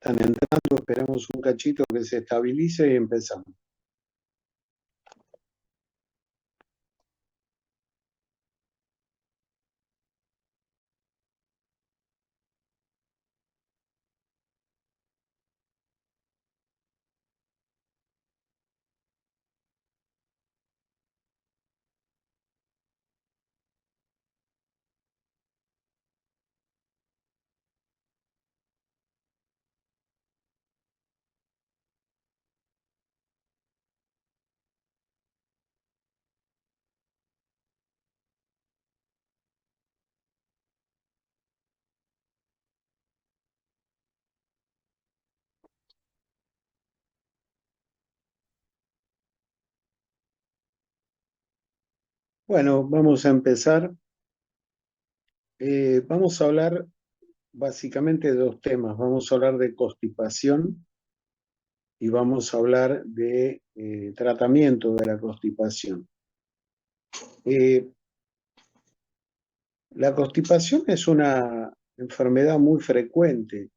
Están entrando, esperamos un cachito que se estabilice y empezamos. Bueno, vamos a empezar. Vamos a hablar básicamente de dos temas. Vamos a hablar de constipación y vamos a hablar de tratamiento de la constipación. La constipación es una enfermedad muy frecuente.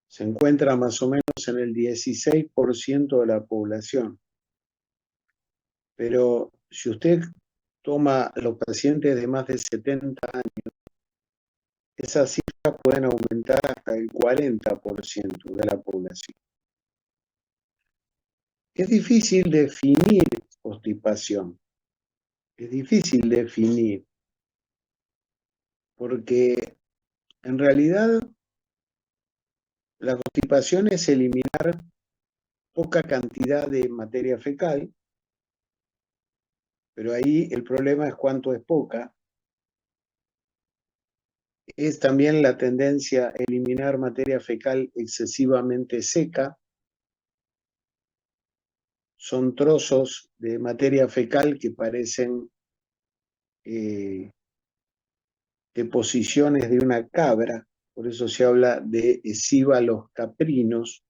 Se encuentra más o menos en el 16% de la población. Pero si usted toma a los pacientes de más de 70 años, esas cifras pueden aumentar hasta el 40% de la población. Es difícil definir constipación. Es difícil definir porque en realidad la constipación es eliminar poca cantidad de materia fecal, pero ahí el problema es cuánto es poca. Es también la tendencia a eliminar materia fecal excesivamente seca. Son trozos de materia fecal que parecen deposiciones de una cabra, por eso se habla de escíbalos caprinos.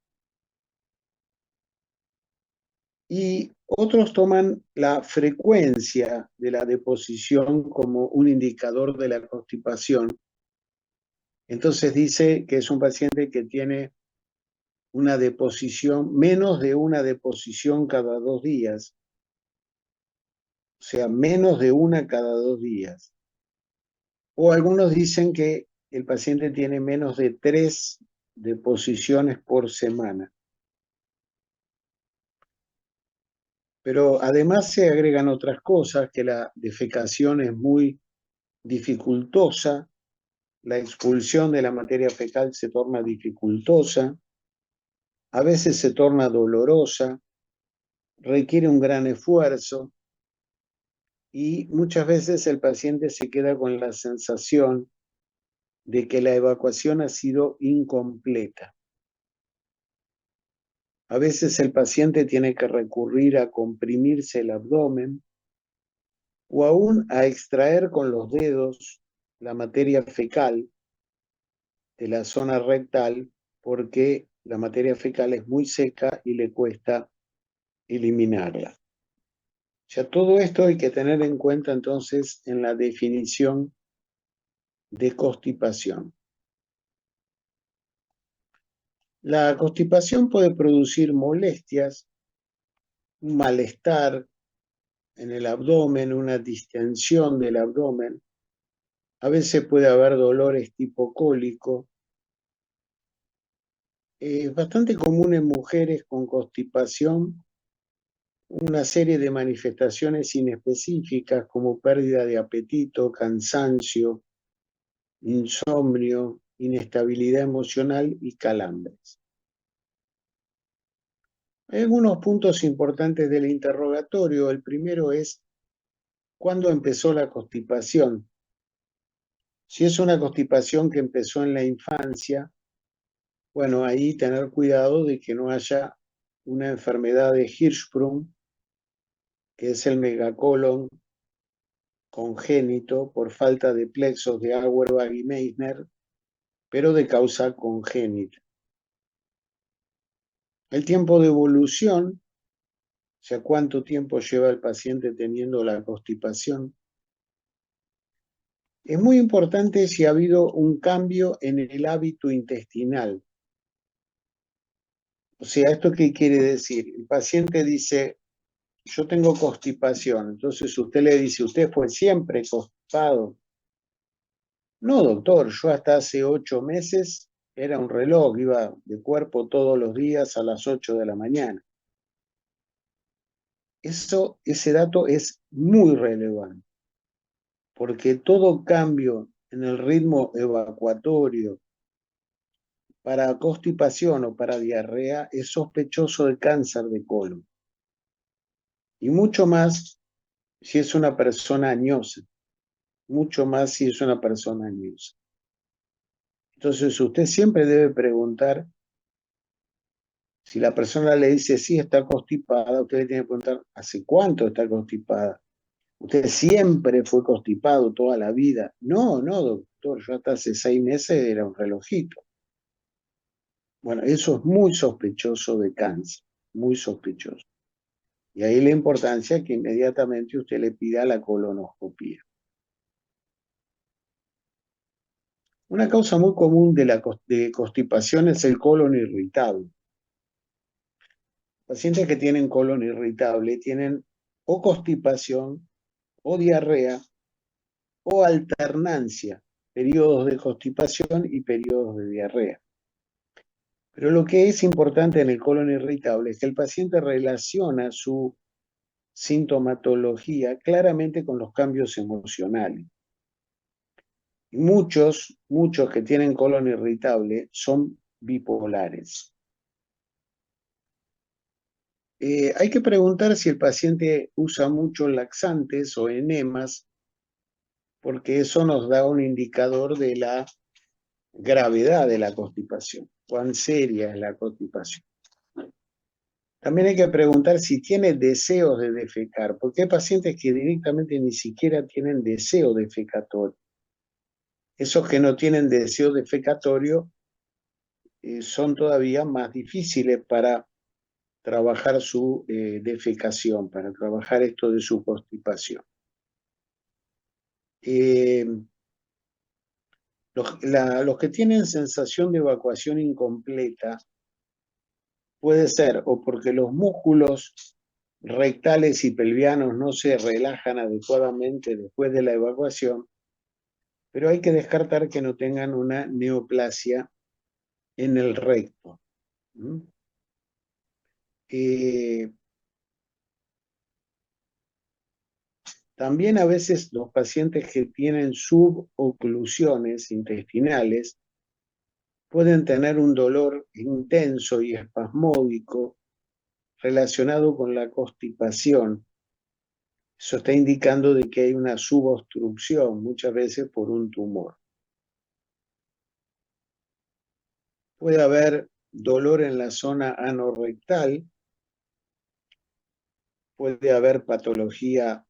Y otros toman la frecuencia de la deposición como un indicador de la constipación. Entonces dice que es un paciente que tiene una deposición, menos de una deposición cada 2 días, o sea, menos de una cada 2 días. O algunos dicen que el paciente tiene menos de 3 deposiciones por semana. Pero además se agregan otras cosas, que la defecación es muy dificultosa, la expulsión de la materia fecal se torna dificultosa, a veces se torna dolorosa, requiere un gran esfuerzo y muchas veces el paciente se queda con la sensación de que la evacuación ha sido incompleta. A veces el paciente tiene que recurrir a comprimirse el abdomen o aún a extraer con los dedos la materia fecal de la zona rectal porque la materia fecal es muy seca y le cuesta eliminarla. Ya todo esto hay que tener en cuenta entonces en la definición de constipación. La constipación puede producir molestias, un malestar en el abdomen, una distensión del abdomen. A veces puede haber dolores tipo cólico. Es bastante común en mujeres con constipación una serie de manifestaciones inespecíficas como pérdida de apetito, cansancio, insomnio, inestabilidad emocional y calambres. Hay algunos puntos importantes del interrogatorio. El primero es, ¿cuándo empezó la constipación? Si es una constipación que empezó en la infancia, bueno, ahí tener cuidado de que no haya una enfermedad de Hirschsprung, que es el megacolon congénito por falta de plexos de Auerbach y Meissner, pero de causa congénita. El tiempo de evolución, o sea, cuánto tiempo lleva el paciente teniendo la constipación. Es muy importante si ha habido un cambio en el hábito intestinal. O sea, ¿esto qué quiere decir? El paciente dice, yo tengo constipación. Entonces usted le dice, ¿usted fue siempre constipado? No, doctor, yo hasta hace 8 meses era un reloj, iba de cuerpo todos los días a las 8 de la mañana. Ese dato es muy relevante, porque todo cambio en el ritmo evacuatorio para constipación o para diarrea es sospechoso de cáncer de colon. Y mucho más si es una persona añosa, mucho más si es una persona añosa. Entonces usted siempre debe preguntar, si la persona le dice sí está constipada, usted le tiene que preguntar, ¿hace cuánto está constipada? ¿Usted siempre fue constipado toda la vida? No, no, doctor, yo hasta hace 6 meses era un relojito. Bueno, eso es muy sospechoso de cáncer, muy sospechoso. Y ahí la importancia que inmediatamente usted le pida la colonoscopia. Una causa muy común de constipación es el colon irritable. Pacientes que tienen colon irritable tienen o constipación o diarrea o alternancia, periodos de constipación y periodos de diarrea. Pero lo que es importante en el colon irritable es que el paciente relaciona su sintomatología claramente con los cambios emocionales. Y muchos que tienen colon irritable son bipolares. Hay que preguntar si el paciente usa muchos laxantes o enemas, porque eso nos da un indicador de la gravedad de la constipación, cuán seria es la constipación. También hay que preguntar si tiene deseos de defecar, porque hay pacientes que directamente ni siquiera tienen deseo defecatorio. Esos que no tienen deseo defecatorio son todavía más difíciles para trabajar su defecación, para trabajar esto de su constipación. Eh, los que tienen sensación de evacuación incompleta puede ser o porque los músculos rectales y pelvianos no se relajan adecuadamente después de la evacuación, pero hay que descartar que no tengan una neoplasia en el recto. También a veces los pacientes que tienen suboclusiones intestinales pueden tener un dolor intenso y espasmódico relacionado con la constipación. Eso está indicando de que hay una subobstrucción, muchas veces por un tumor. Puede haber dolor en la zona anorrectal, puede haber patología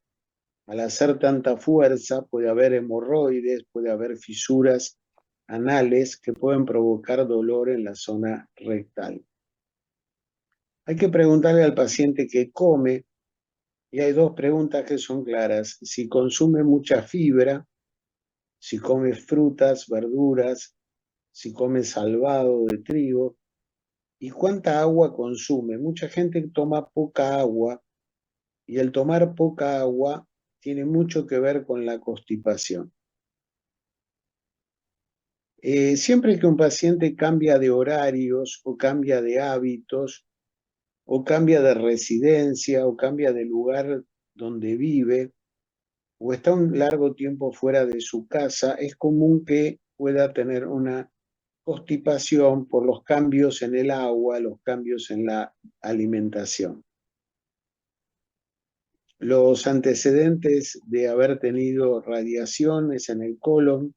al hacer tanta fuerza, puede haber hemorroides, puede haber fisuras anales que pueden provocar dolor en la zona rectal. Hay que preguntarle al paciente qué come, y hay dos preguntas que son claras: si consume mucha fibra, si come frutas, verduras, si come salvado de trigo, y cuánta agua consume. Mucha gente toma poca agua, y el tomar poca agua tiene mucho que ver con la constipación. Siempre que un paciente cambia de horarios o cambia de hábitos o cambia de residencia o cambia de lugar donde vive o está un largo tiempo fuera de su casa, es común que pueda tener una constipación por los cambios en el agua, los cambios en la alimentación. Los antecedentes de haber tenido radiaciones en el colon,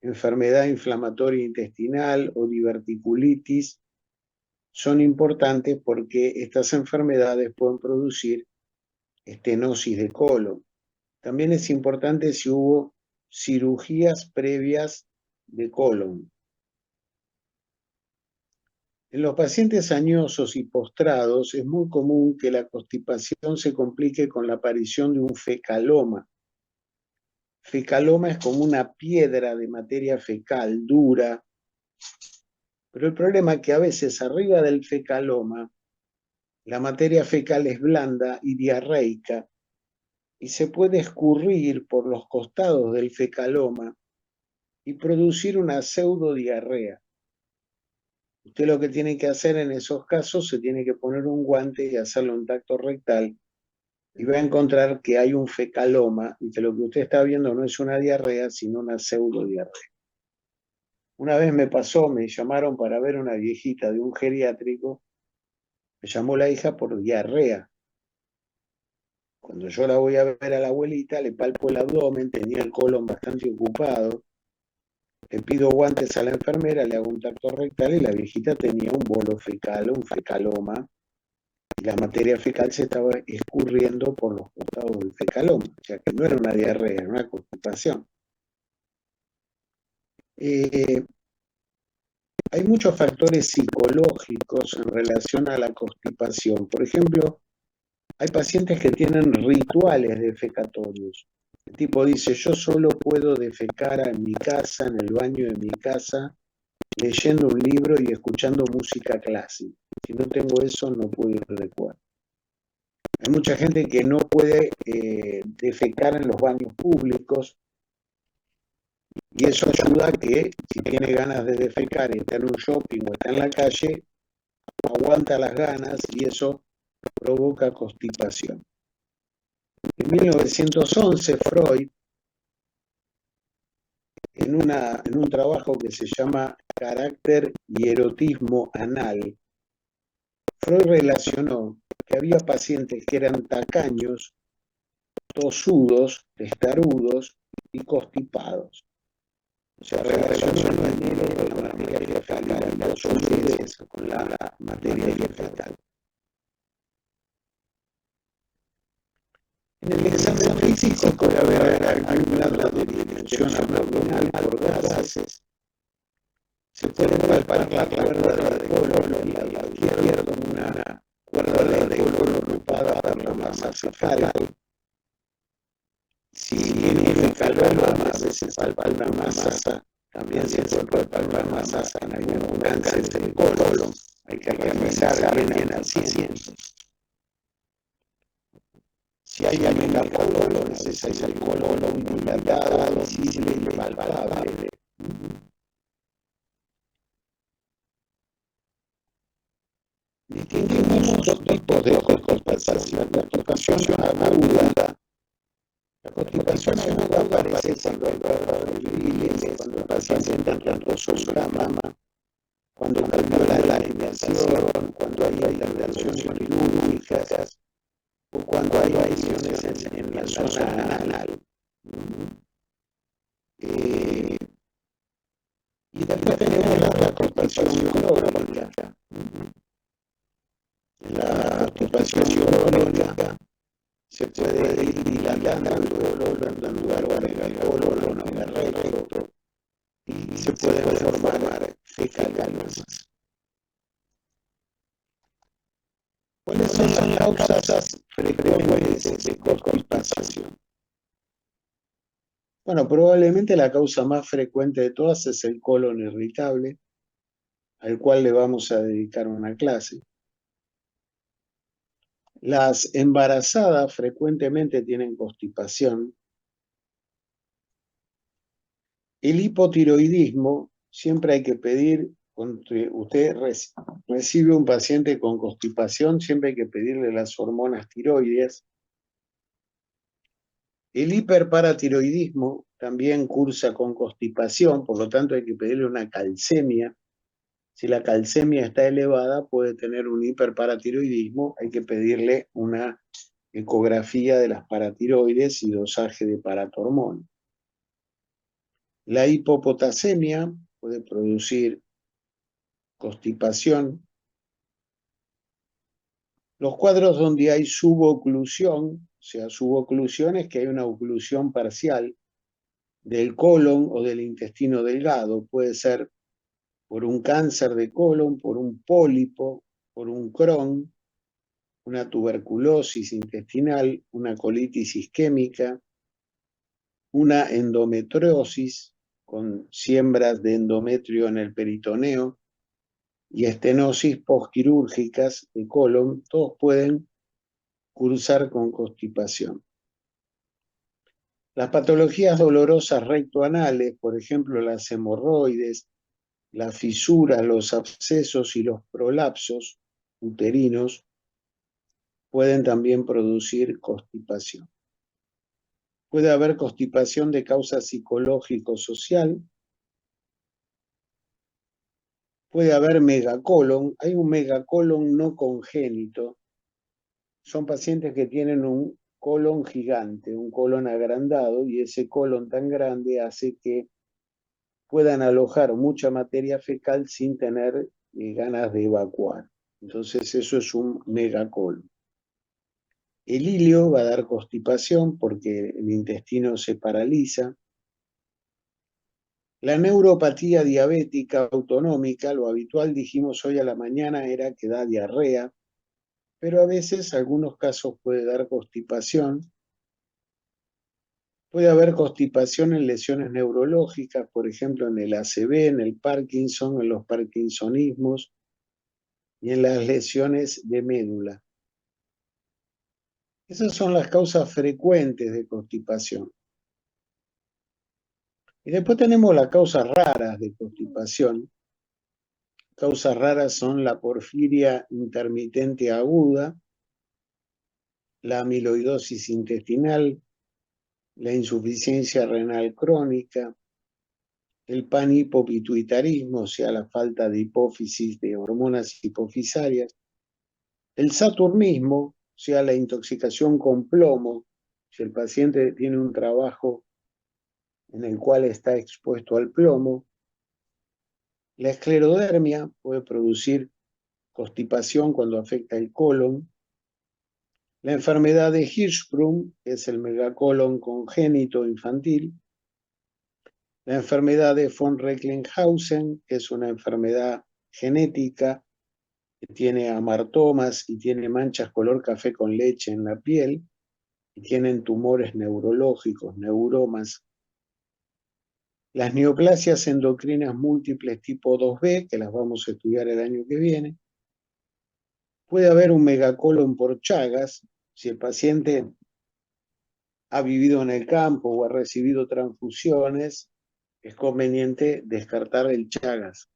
enfermedad inflamatoria intestinal o diverticulitis son importantes porque estas enfermedades pueden producir estenosis de colon. También es importante si hubo cirugías previas de colon. En los pacientes añosos y postrados es muy común que la constipación se complique con la aparición de un fecaloma. Fecaloma es como una piedra de materia fecal dura Pero el problema es que a veces arriba del fecaloma, la materia fecal es blanda y diarreica y se puede escurrir por los costados del fecaloma y producir una pseudodiarrea. Usted lo que tiene que hacer en esos casos, se tiene que poner un guante y hacerle un tacto rectal y va a encontrar que hay un fecaloma y que lo que usted está viendo no es una diarrea, sino una pseudodiarrea. Una vez me pasó, me llamaron para ver una viejita de un geriátrico, me llamó la hija por diarrea. Cuando yo la voy a ver a la abuelita, le palpo el abdomen, tenía el colon bastante ocupado, le pido guantes a la enfermera, le hago un tacto rectal y la viejita tenía un bolo fecal, un fecaloma, y la materia fecal se estaba escurriendo por los costados del fecaloma, o sea que no era una diarrea, era una constipación. Eh, Hay muchos factores psicológicos en relación a la constipación. Por ejemplo, hay pacientes que tienen rituales defecatorios. El tipo dice, yo solo puedo defecar en mi casa, en el baño de mi casa, leyendo un libro y escuchando música clásica. Si no tengo eso, no puedo ir de cuarto. Hay mucha gente que no puede defecar en los baños públicos y eso ayuda a que si tiene ganas de defecar y está en un shopping o está en la calle, aguanta las ganas y eso provoca constipación. En 1911, Freud, en un trabajo que se llama Carácter y erotismo anal, Freud relacionó que había pacientes que eran tacaños, tosudos, testarudos y constipados. O sea, relacionó el dinero con la materia fecal y la solidez con la materia fecal. En el examen físico puede haber algún grado de distensión abdominal por gases. Se puede palpar la cuerda de colon y al lado izquierdo una cuerda de colon ocupada por la masa fecal. Si tiene fecaloma, a veces palpa una masa, también se puede palpar una masa en algún cáncer del colon. Hay que revisar bien al paciente. Si hay amenacolon, ese es el colon dilatado, visible y palpable. Distinguimos dos tipos de constipación. La constipación aguda. La constipación aguda aparece cuando hay dolores febriles, cuando el paciente entra tanto sobre la mama, cuando cambió la alimentación, cuando hay intervenciones quirúrgicas o cuando hay lesiones en la zona anal. Y después tenemos la constipación crónica. La constipación crónica se puede ir dilatando el colon, dando lugar a el colon, a el recto, y se pueden formar fecalomas. ¿Cuáles son las causas frecuentes de constipación? Bueno, probablemente la causa más frecuente de todas es el colon irritable, al cual le vamos a dedicar una clase. Las embarazadas frecuentemente tienen constipación. El hipotiroidismo, siempre hay que pedir, usted recibe un paciente con constipación, siempre hay que pedirle las hormonas tiroides. El hiperparatiroidismo también cursa con constipación, por lo tanto hay que pedirle una calcemia. Si la calcemia está elevada, puede tener un hiperparatiroidismo, hay que pedirle una ecografía de las paratiroides y dosaje de paratormona. La hipopotasemia puede producir constipación. Los cuadros donde hay suboclusión, o sea, suboclusión es que hay una oclusión parcial del colon o del intestino delgado, puede ser por un cáncer de colon, por un pólipo, por un Crohn, una tuberculosis intestinal, una colitis isquémica, una endometriosis con siembras de endometrio en el peritoneo, y estenosis postquirúrgicas de colon, todos pueden cursar con constipación. Las patologías dolorosas rectoanales, por ejemplo las hemorroides, las fisuras, los abscesos y los prolapsos uterinos, pueden también producir constipación. Puede haber constipación de causa psicológico-social. Puede haber megacolon. Hay un megacolon no congénito. Son pacientes que tienen un colon gigante, un colon agrandado, y ese colon tan grande hace que puedan alojar mucha materia fecal sin tener ganas de evacuar. Entonces eso es un megacolon. El ilio va a dar constipación porque el intestino se paraliza. La neuropatía diabética autonómica, lo habitual dijimos hoy a la mañana era que da diarrea, pero a veces, algunos casos puede dar constipación. Puede haber constipación en lesiones neurológicas, por ejemplo en el ACV, en el Parkinson, en los parkinsonismos y en las lesiones de médula. Esas son las causas frecuentes de constipación. Y después tenemos las causas raras de constipación. Causas raras son la porfiria intermitente aguda, la amiloidosis intestinal, la insuficiencia renal crónica, el panhipopituitarismo, o sea, la falta de hipófisis de hormonas hipofisarias, el saturnismo, o sea, la intoxicación con plomo, si el paciente tiene un trabajo en el cual está expuesto al plomo. La esclerodermia puede producir constipación cuando afecta el colon. La enfermedad de Hirschsprung, que es el megacolon congénito infantil. La enfermedad de von Recklinghausen, que es una enfermedad genética que tiene amartomas y tiene manchas color café con leche en la piel, y tienen tumores neurológicos, neuromas. Las neoplasias endocrinas múltiples tipo 2B, que las vamos a estudiar el año que viene. Puede haber un megacolon por Chagas, si el paciente ha vivido en el campo o ha recibido transfusiones, es conveniente descartar el Chagas.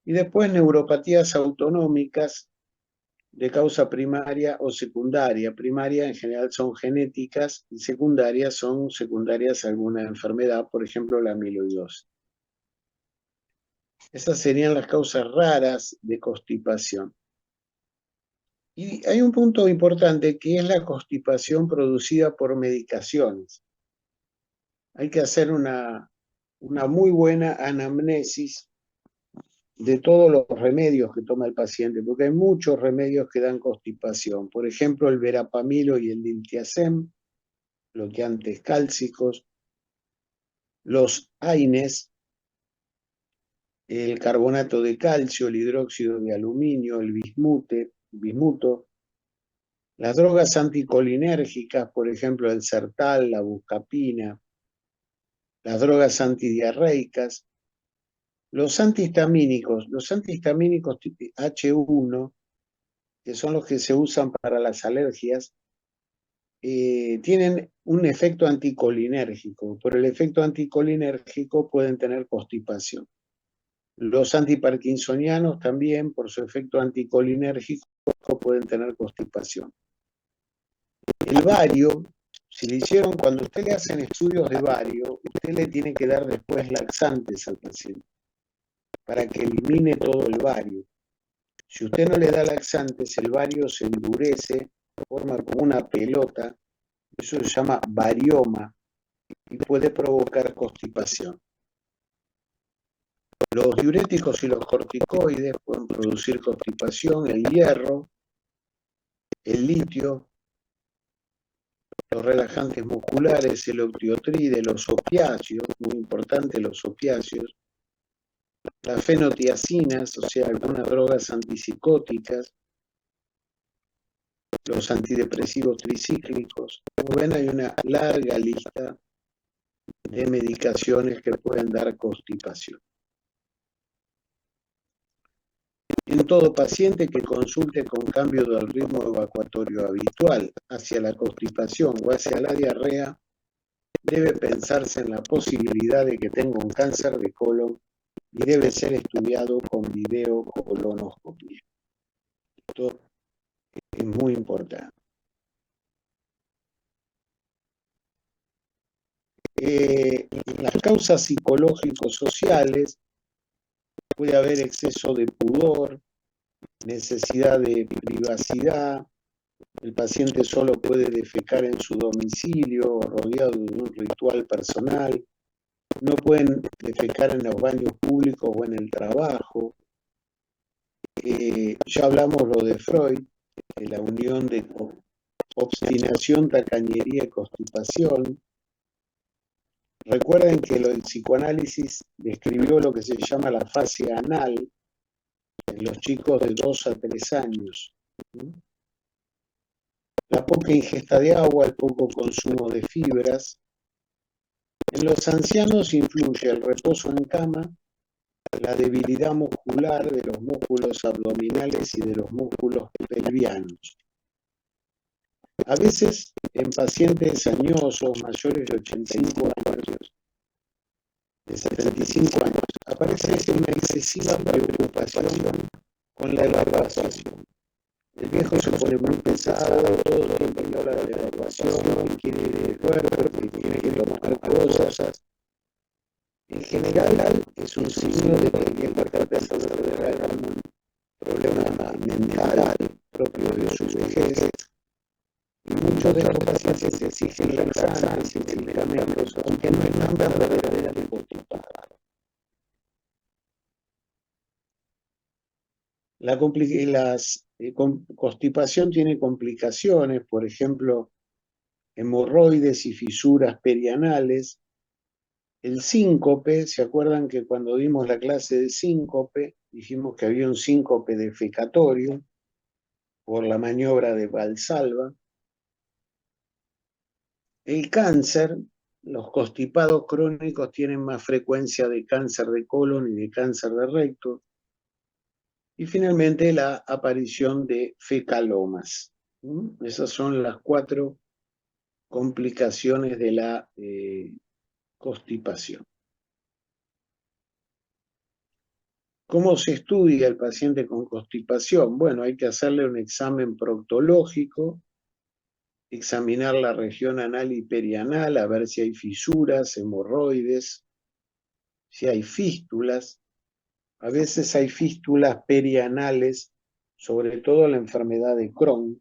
Y después neuropatías autonómicas de causa primaria o secundaria. Primaria en general son genéticas y secundarias son secundarias a alguna enfermedad, por ejemplo la amiloidosis. Esas serían las causas raras de constipación. Y hay un punto importante que es la constipación producida por medicaciones. Hay que hacer una muy buena anamnesis de todos los remedios que toma el paciente, porque hay muchos remedios que dan constipación. Por ejemplo, el verapamilo y el diltiazem, bloqueantes cálcicos, los AINES, el carbonato de calcio, el hidróxido de aluminio, el bismuto, las drogas anticolinérgicas, por ejemplo, el Sertal, la buscapina, las drogas antidiarreicas, los antihistamínicos tipo H1, que son los que se usan para las alergias, tienen un efecto anticolinérgico. Por el efecto anticolinérgico pueden tener constipación. Los antiparkinsonianos también, por su efecto anticolinérgico, pueden tener constipación. El bario, si le hicieron, cuando usted le hacen estudios de bario, usted le tiene que dar después laxantes al paciente para que elimine todo el bario. Si usted no le da laxantes, el bario se endurece, forma como una pelota, eso se llama barioma y puede provocar constipación. Los diuréticos y los corticoides pueden producir constipación, el hierro, el litio, los relajantes musculares, el optiotride, los opiáceos, muy importante los opiáceos, las fenotiacinas, o sea, algunas drogas antipsicóticas, los antidepresivos tricíclicos. Como ven, hay una larga lista de medicaciones que pueden dar constipación. en todo paciente que consulte con cambio del ritmo evacuatorio habitual hacia la constipación o hacia la diarrea, debe pensarse en la posibilidad de que tenga un cáncer de colon y debe ser estudiado con videocolonoscopia. Esto es muy importante. En las causas psicológico-sociales puede haber exceso de pudor, necesidad de privacidad, el paciente solo puede defecar en su domicilio, rodeado de un ritual personal, no pueden defecar en los baños públicos o en el trabajo. Ya hablamos lo de Freud, de la unión de obstinación, tacañería y constipación. Recuerden que el psicoanálisis describió lo que se llama la fase anal en los chicos de 2 a 3 años. La poca ingesta de agua, el poco consumo de fibras. En los ancianos influye el reposo en cama, la debilidad muscular de los músculos abdominales y de los músculos pelvianos. A veces en pacientes añosos mayores de 85 años, de 75 años, aparece una excesiva preocupación con la evacuación. El viejo se pone muy pesado, todo el tiempo habla de la evacuación, que quiere ir de cuerpo, que tiene que tomar cosas. En general es un signo de que el viejo está empezando a desarrollar algún problema mental propio de su vejez. Y muchos de estos pacientes exigen laxantes y medicamentos, aunque no están verdaderamente constipados. La constipación tiene complicaciones, por ejemplo, hemorroides y fisuras perianales. El síncope, ¿se acuerdan que cuando dimos la clase de síncope, dijimos que había un síncope defecatorio por la maniobra de Valsalva? El cáncer, los constipados crónicos tienen más frecuencia de cáncer de colon y de cáncer de recto. Y finalmente la aparición de fecalomas. Esas son las 4 complicaciones de la constipación. ¿Cómo se estudia el paciente con constipación? Bueno, hay que hacerle un examen proctológico, examinar la región anal y perianal, a ver si hay fisuras, hemorroides, si hay fístulas. A veces hay fístulas perianales, sobre todo la enfermedad de Crohn.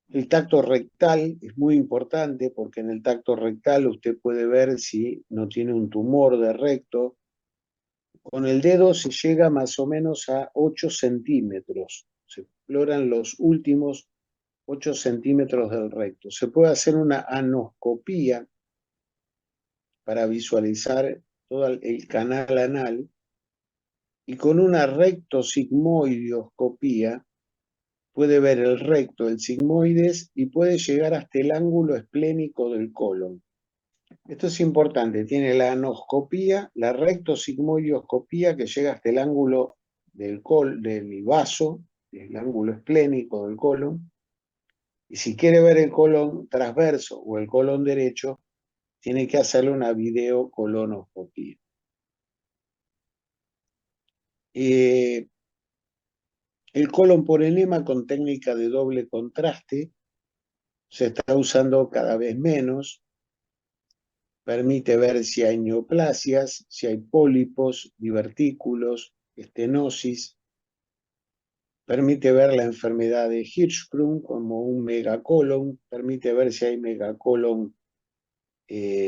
El tacto rectal es muy importante porque en el tacto rectal usted puede ver si no tiene un tumor de recto. Con el dedo se llega más o menos a 8 centímetros. Se exploran los últimos 8 centímetros del recto. Se puede hacer una anoscopía para visualizar todo el canal anal y con una rectosigmoidoscopía puede ver el recto, el sigmoides y puede llegar hasta el ángulo esplénico del colon. Esto es importante, tiene la anoscopía, la rectosigmoidoscopía que llega hasta el ángulo del vaso, el ángulo esplénico del colon, y si quiere ver el colon transverso o el colon derecho, tiene que hacerle una videocolonoscopía. El colon por enema con técnica de doble contraste se está usando cada vez menos. Permite ver si hay neoplasias, si hay pólipos, divertículos, estenosis. Permite ver la enfermedad de Hirschsprung como un megacolon. Permite ver si hay megacolon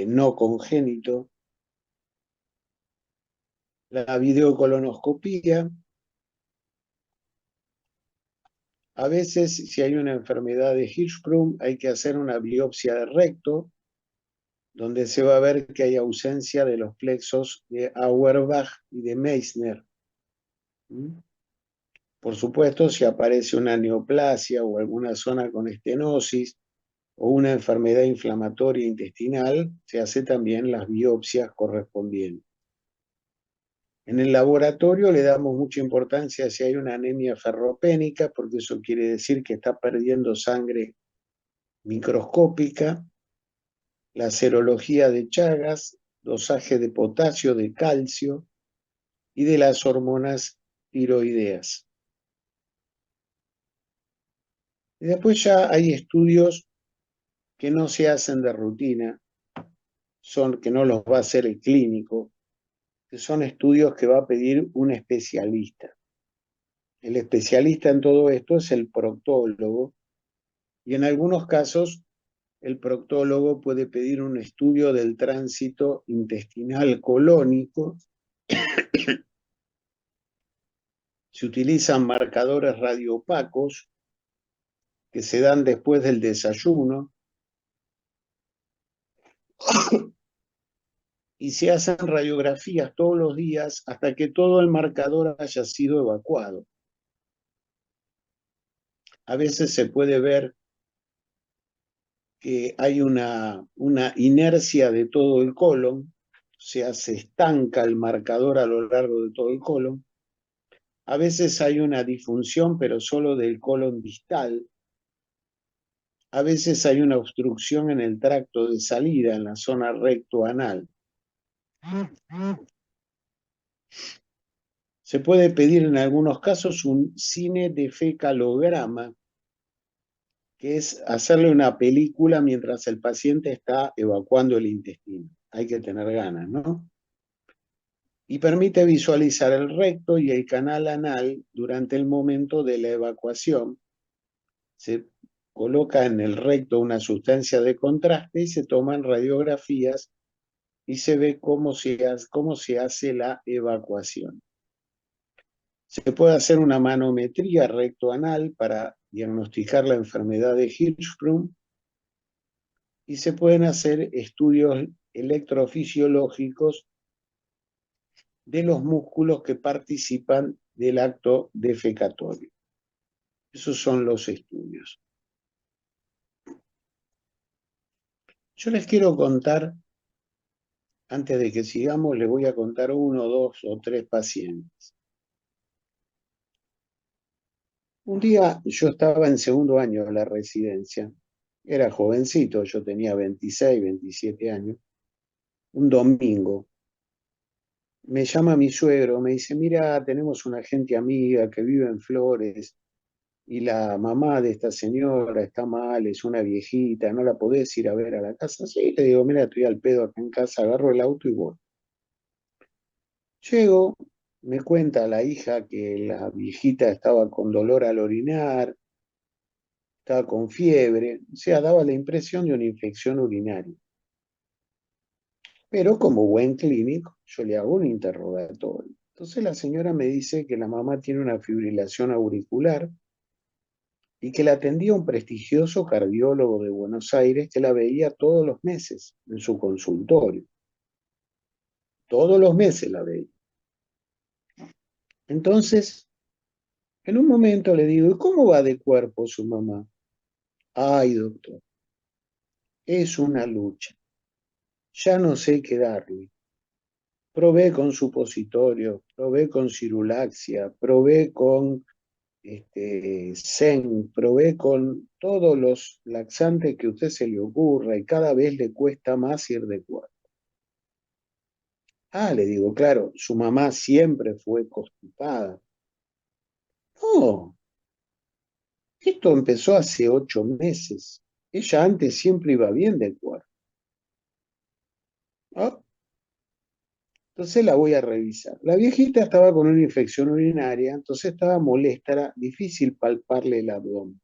no congénito. La videocolonoscopía. A veces, si hay una enfermedad de Hirschsprung, hay que hacer una biopsia de recto, donde se va a ver que hay ausencia de los plexos de Auerbach y de Meissner. Por supuesto, si aparece una neoplasia o alguna zona con estenosis o una enfermedad inflamatoria intestinal, se hace también las biopsias correspondientes. En el laboratorio le damos mucha importancia si hay una anemia ferropénica, porque eso quiere decir que está perdiendo sangre microscópica, la serología de Chagas, dosaje de potasio, de calcio y de las hormonas tiroideas. Y después ya hay estudios que no se hacen de rutina, que no los va a hacer el clínico, que son estudios que va a pedir un especialista. El especialista en todo esto es el proctólogo, y en algunos casos el proctólogo puede pedir un estudio del tránsito intestinal colónico. Se utilizan marcadores radioopacos que se dan después del desayuno y se hacen radiografías todos los días hasta que todo el marcador haya sido evacuado. A veces se puede ver que hay una inercia de todo el colon, o sea, se estanca el marcador a lo largo de todo el colon. A veces hay una disfunción, pero solo del colon distal. A veces hay una obstrucción en el tracto de salida, en la zona recto-anal. Se puede pedir en algunos casos un cinedefecalograma, que es hacerle una película mientras el paciente está evacuando el intestino. Hay que tener ganas, ¿no? Y permite visualizar el recto y el canal anal durante el momento de la evacuación. Se coloca en el recto una sustancia de contraste y se toman radiografías y se ve cómo se hace la evacuación. Se puede hacer una manometría recto-anal para diagnosticar la enfermedad de Hirschsprung y se pueden hacer estudios electrofisiológicos de los músculos que participan del acto defecatorio. Esos son los estudios. Yo les quiero contar, antes de que sigamos, les voy a contar uno, dos o tres pacientes. Un día yo estaba en segundo año de la residencia, era jovencito, yo tenía 26, 27 años, un domingo. Me llama mi suegro, me dice, mira, tenemos una gente amiga que vive en Flores y la mamá de esta señora está mal, es una viejita, ¿no la podés ir a ver a la casa? Sí, le digo, mira, estoy al pedo acá en casa, agarro el auto y voy. Llego, me cuenta la hija que la viejita estaba con dolor al orinar, estaba con fiebre, o sea, daba la impresión de una infección urinaria. Pero como buen clínico, yo le hago un interrogatorio. Entonces la señora me dice que la mamá tiene una fibrilación auricular y que la atendía un prestigioso cardiólogo de Buenos Aires que la veía todos los meses en su consultorio. Todos los meses la veía. Entonces, en un momento le digo, ¿y cómo va de cuerpo su mamá? Ay, doctor, es una lucha. Ya no sé qué darle. Probé con supositorio, probé con cirulaxia, probé con Zen, probé con todos los laxantes que a usted se le ocurra y cada vez le cuesta más ir de cuerpo. Ah, le digo, claro, su mamá siempre fue constipada. No, esto empezó hace 8 meses. Ella antes siempre iba bien de cuerpo. Ah, entonces la voy a revisar. La viejita estaba con una infección urinaria, entonces estaba molesta, era difícil palparle el abdomen.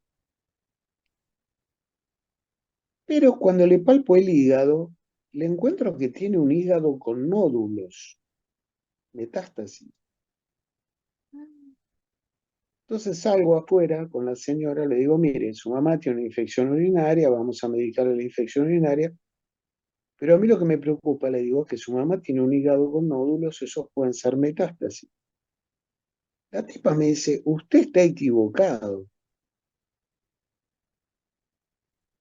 Pero cuando le palpo el hígado, le encuentro que tiene un hígado con nódulos, metástasis. Entonces salgo afuera con la señora, le digo, mire, su mamá tiene una infección urinaria, vamos a medicarle la infección urinaria, pero a mí lo que me preocupa, le digo, es que su mamá tiene un hígado con nódulos, esos pueden ser metástasis. La tipa me dice, usted está equivocado.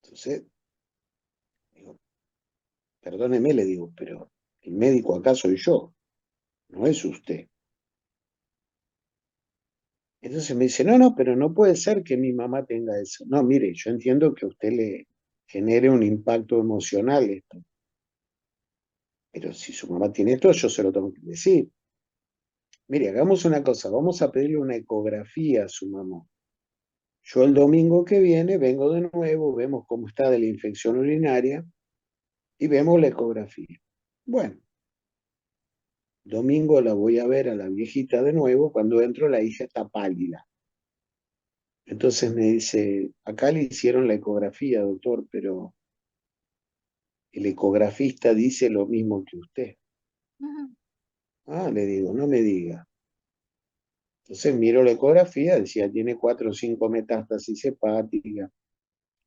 Entonces, digo, perdóneme, le digo, pero el médico acá soy yo. no es usted. Entonces me dice, no, no, pero no puede ser que mi mamá tenga eso. No, mire, yo entiendo que a usted le genere un impacto emocional esto, pero si su mamá tiene esto, yo se lo tengo que decir. Mire, hagamos una cosa, vamos a pedirle una ecografía a su mamá. Yo el domingo que viene vengo de nuevo, vemos cómo está de la infección urinaria y vemos la ecografía. Bueno, domingo la voy a ver a la viejita de nuevo, cuando entro la hija está pálida. Entonces me dice, acá le hicieron la ecografía, doctor, pero el ecografista dice lo mismo que usted. Ujú. Ah, le digo, no me diga. Entonces miro la ecografía, decía, tiene 4 o 5 metástasis hepáticas.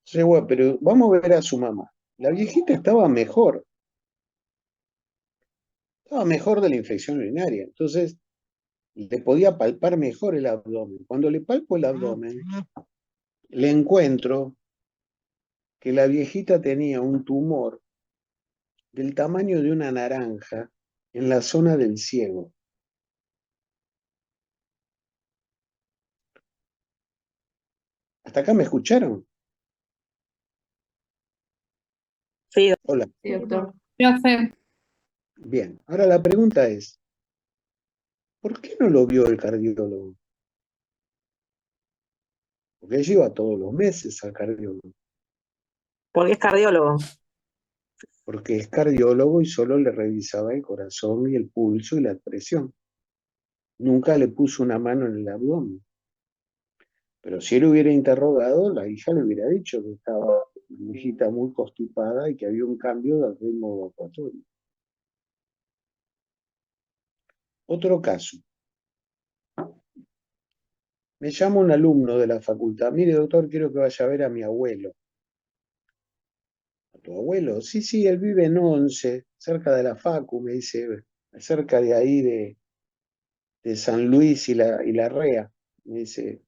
Entonces, bueno, pero vamos a ver a su mamá. La viejita estaba mejor de la infección urinaria. Entonces, le podía palpar mejor el abdomen. Cuando le palpo el abdomen, le encuentro que la viejita tenía un tumor del tamaño de una naranja en la zona del ciego. ¿Hasta acá me escucharon? Sí, Hola. sí, doctor. Profe, Bien. Ahora la pregunta es, ¿por qué no lo vio el cardiólogo? Porque él iba todos los meses al cardiólogo. porque es cardiólogo. Porque es cardiólogo y solo le revisaba el corazón y el pulso y la presión. Nunca le puso una mano en el abdomen. Pero si él hubiera interrogado, la hija le hubiera dicho que estaba la hijita muy constipada y que había un cambio del ritmo evacuatorio. Otro caso. Me llama un alumno de la facultad. Mire, doctor, quiero que vaya a ver a mi abuelo. ¿A tu abuelo? Sí, sí, él vive en Once, cerca de la Facu, me dice, cerca de ahí de San Luis y la Rea. Me dice,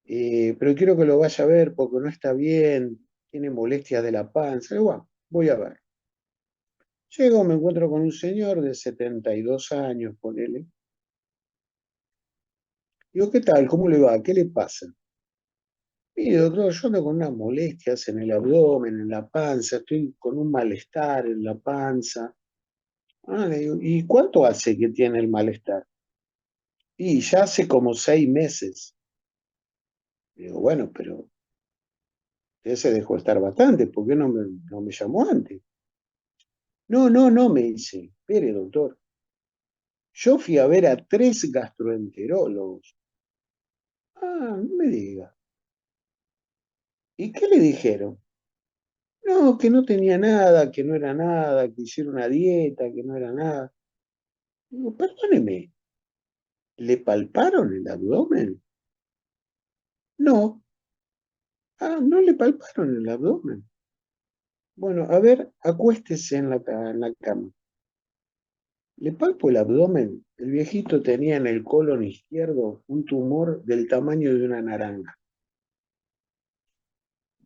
pero quiero que lo vaya a ver porque no está bien, tiene molestias de la panza. Y bueno, voy a ver. Llego, me encuentro con un señor de 72 años, ponele. Digo, ¿qué tal? ¿Cómo le va? ¿Qué le pasa? Mire, doctor, yo ando con unas molestias en el abdomen, en la panza, estoy con un malestar en la panza. Ah, le digo, ¿y cuánto hace que tiene el malestar? Y ya hace como 6 meses. Le digo, bueno, pero usted se dejó estar bastante, ¿por qué no me llamó antes? No, no, no, me dice, espere, doctor. Yo fui a ver a 3 gastroenterólogos. Ah, no me diga. ¿Y qué le dijeron? No, que no tenía nada, que no era nada, que hiciera una dieta, que no era nada. Digo, perdóneme, ¿le palparon el abdomen? No. Ah, no le palparon el abdomen. Bueno, a ver, acuéstese en en la cama. Le palpo el abdomen. El viejito tenía en el colon izquierdo un tumor del tamaño de una naranja.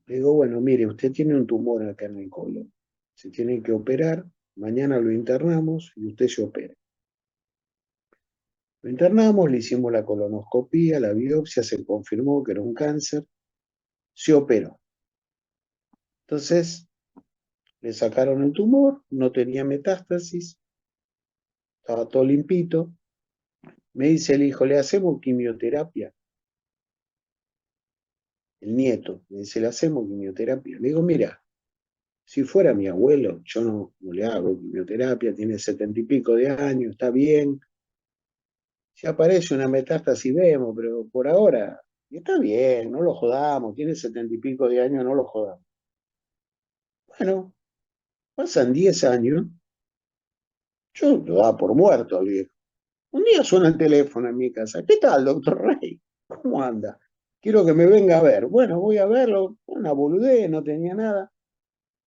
Le digo, bueno, mire, usted tiene un tumor acá en el colon. Se tiene que operar. Mañana lo internamos y usted se opera. Lo internamos, le hicimos la colonoscopía, la biopsia, se confirmó que era un cáncer, se operó. Entonces, le sacaron el tumor, no tenía metástasis, estaba todo limpito. Me dice el hijo, le hacemos quimioterapia. El nieto me dice, le hacemos quimioterapia. Le digo, mira, si fuera mi abuelo, yo no le hago quimioterapia, tiene 70 y pico de años, está bien. Si aparece una metástasis, vemos, pero por ahora está bien, no lo jodamos, tiene 70 y pico de años, no lo jodamos. Bueno, pasan 10 años, yo lo daba por muerto al viejo. Un día suena el teléfono en mi casa. ¿Qué tal, doctor Rey? ¿Cómo anda? Quiero que me venga a ver. Bueno, voy a verlo. Una boludez, no tenía nada.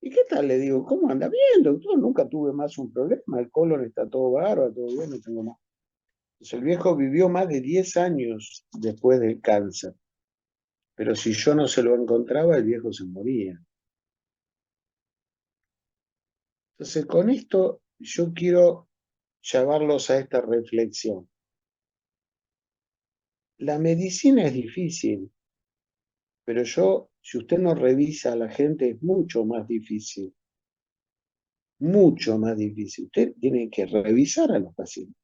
¿Y qué tal? Le digo, ¿cómo anda? Bien, doctor, nunca tuve más un problema. El colon está todo bárbaro, todo bien, no tengo más. Entonces, el viejo vivió más de 10 años después del cáncer. Pero si yo no se lo encontraba, el viejo se moría. Entonces, con esto yo quiero llevarlos a esta reflexión. La medicina es difícil, pero si usted no revisa a la gente, es mucho más difícil. Mucho más difícil. Usted tiene que revisar a los pacientes.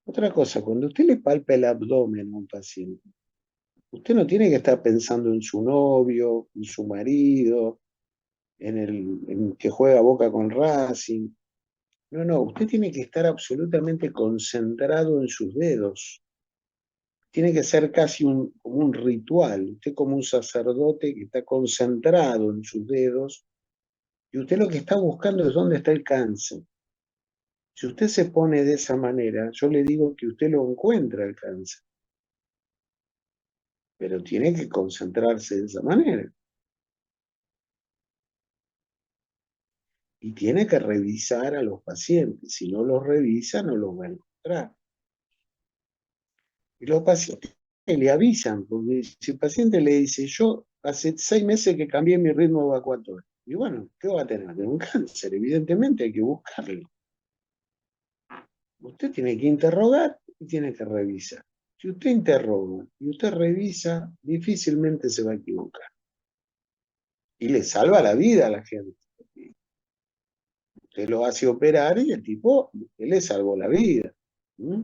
Otra cosa, cuando usted le palpa el abdomen a un paciente, usted no tiene que estar pensando en su novio, en su marido, en que juega Boca con Racing. No, usted tiene que estar absolutamente concentrado en sus dedos. Tiene que ser casi como un ritual. Usted como un sacerdote que está concentrado en sus dedos y usted lo que está buscando es dónde está el cáncer. Si usted se pone de esa manera, yo le digo que usted lo encuentra el cáncer, pero tiene que concentrarse de esa manera. Y tiene que revisar a los pacientes. Si no los revisa, no los va a encontrar. Y los pacientes le avisan, porque si el paciente le dice, yo hace 6 meses que cambié mi ritmo evacuatorio, y bueno, ¿qué va a tener? Tener un cáncer, evidentemente hay que buscarlo. Usted tiene que interrogar y tiene que revisar. Si usted interroga y usted revisa, difícilmente se va a equivocar. Y le salva la vida a la gente. Usted lo hace operar y el tipo, él le salvó la vida. ¿Mm?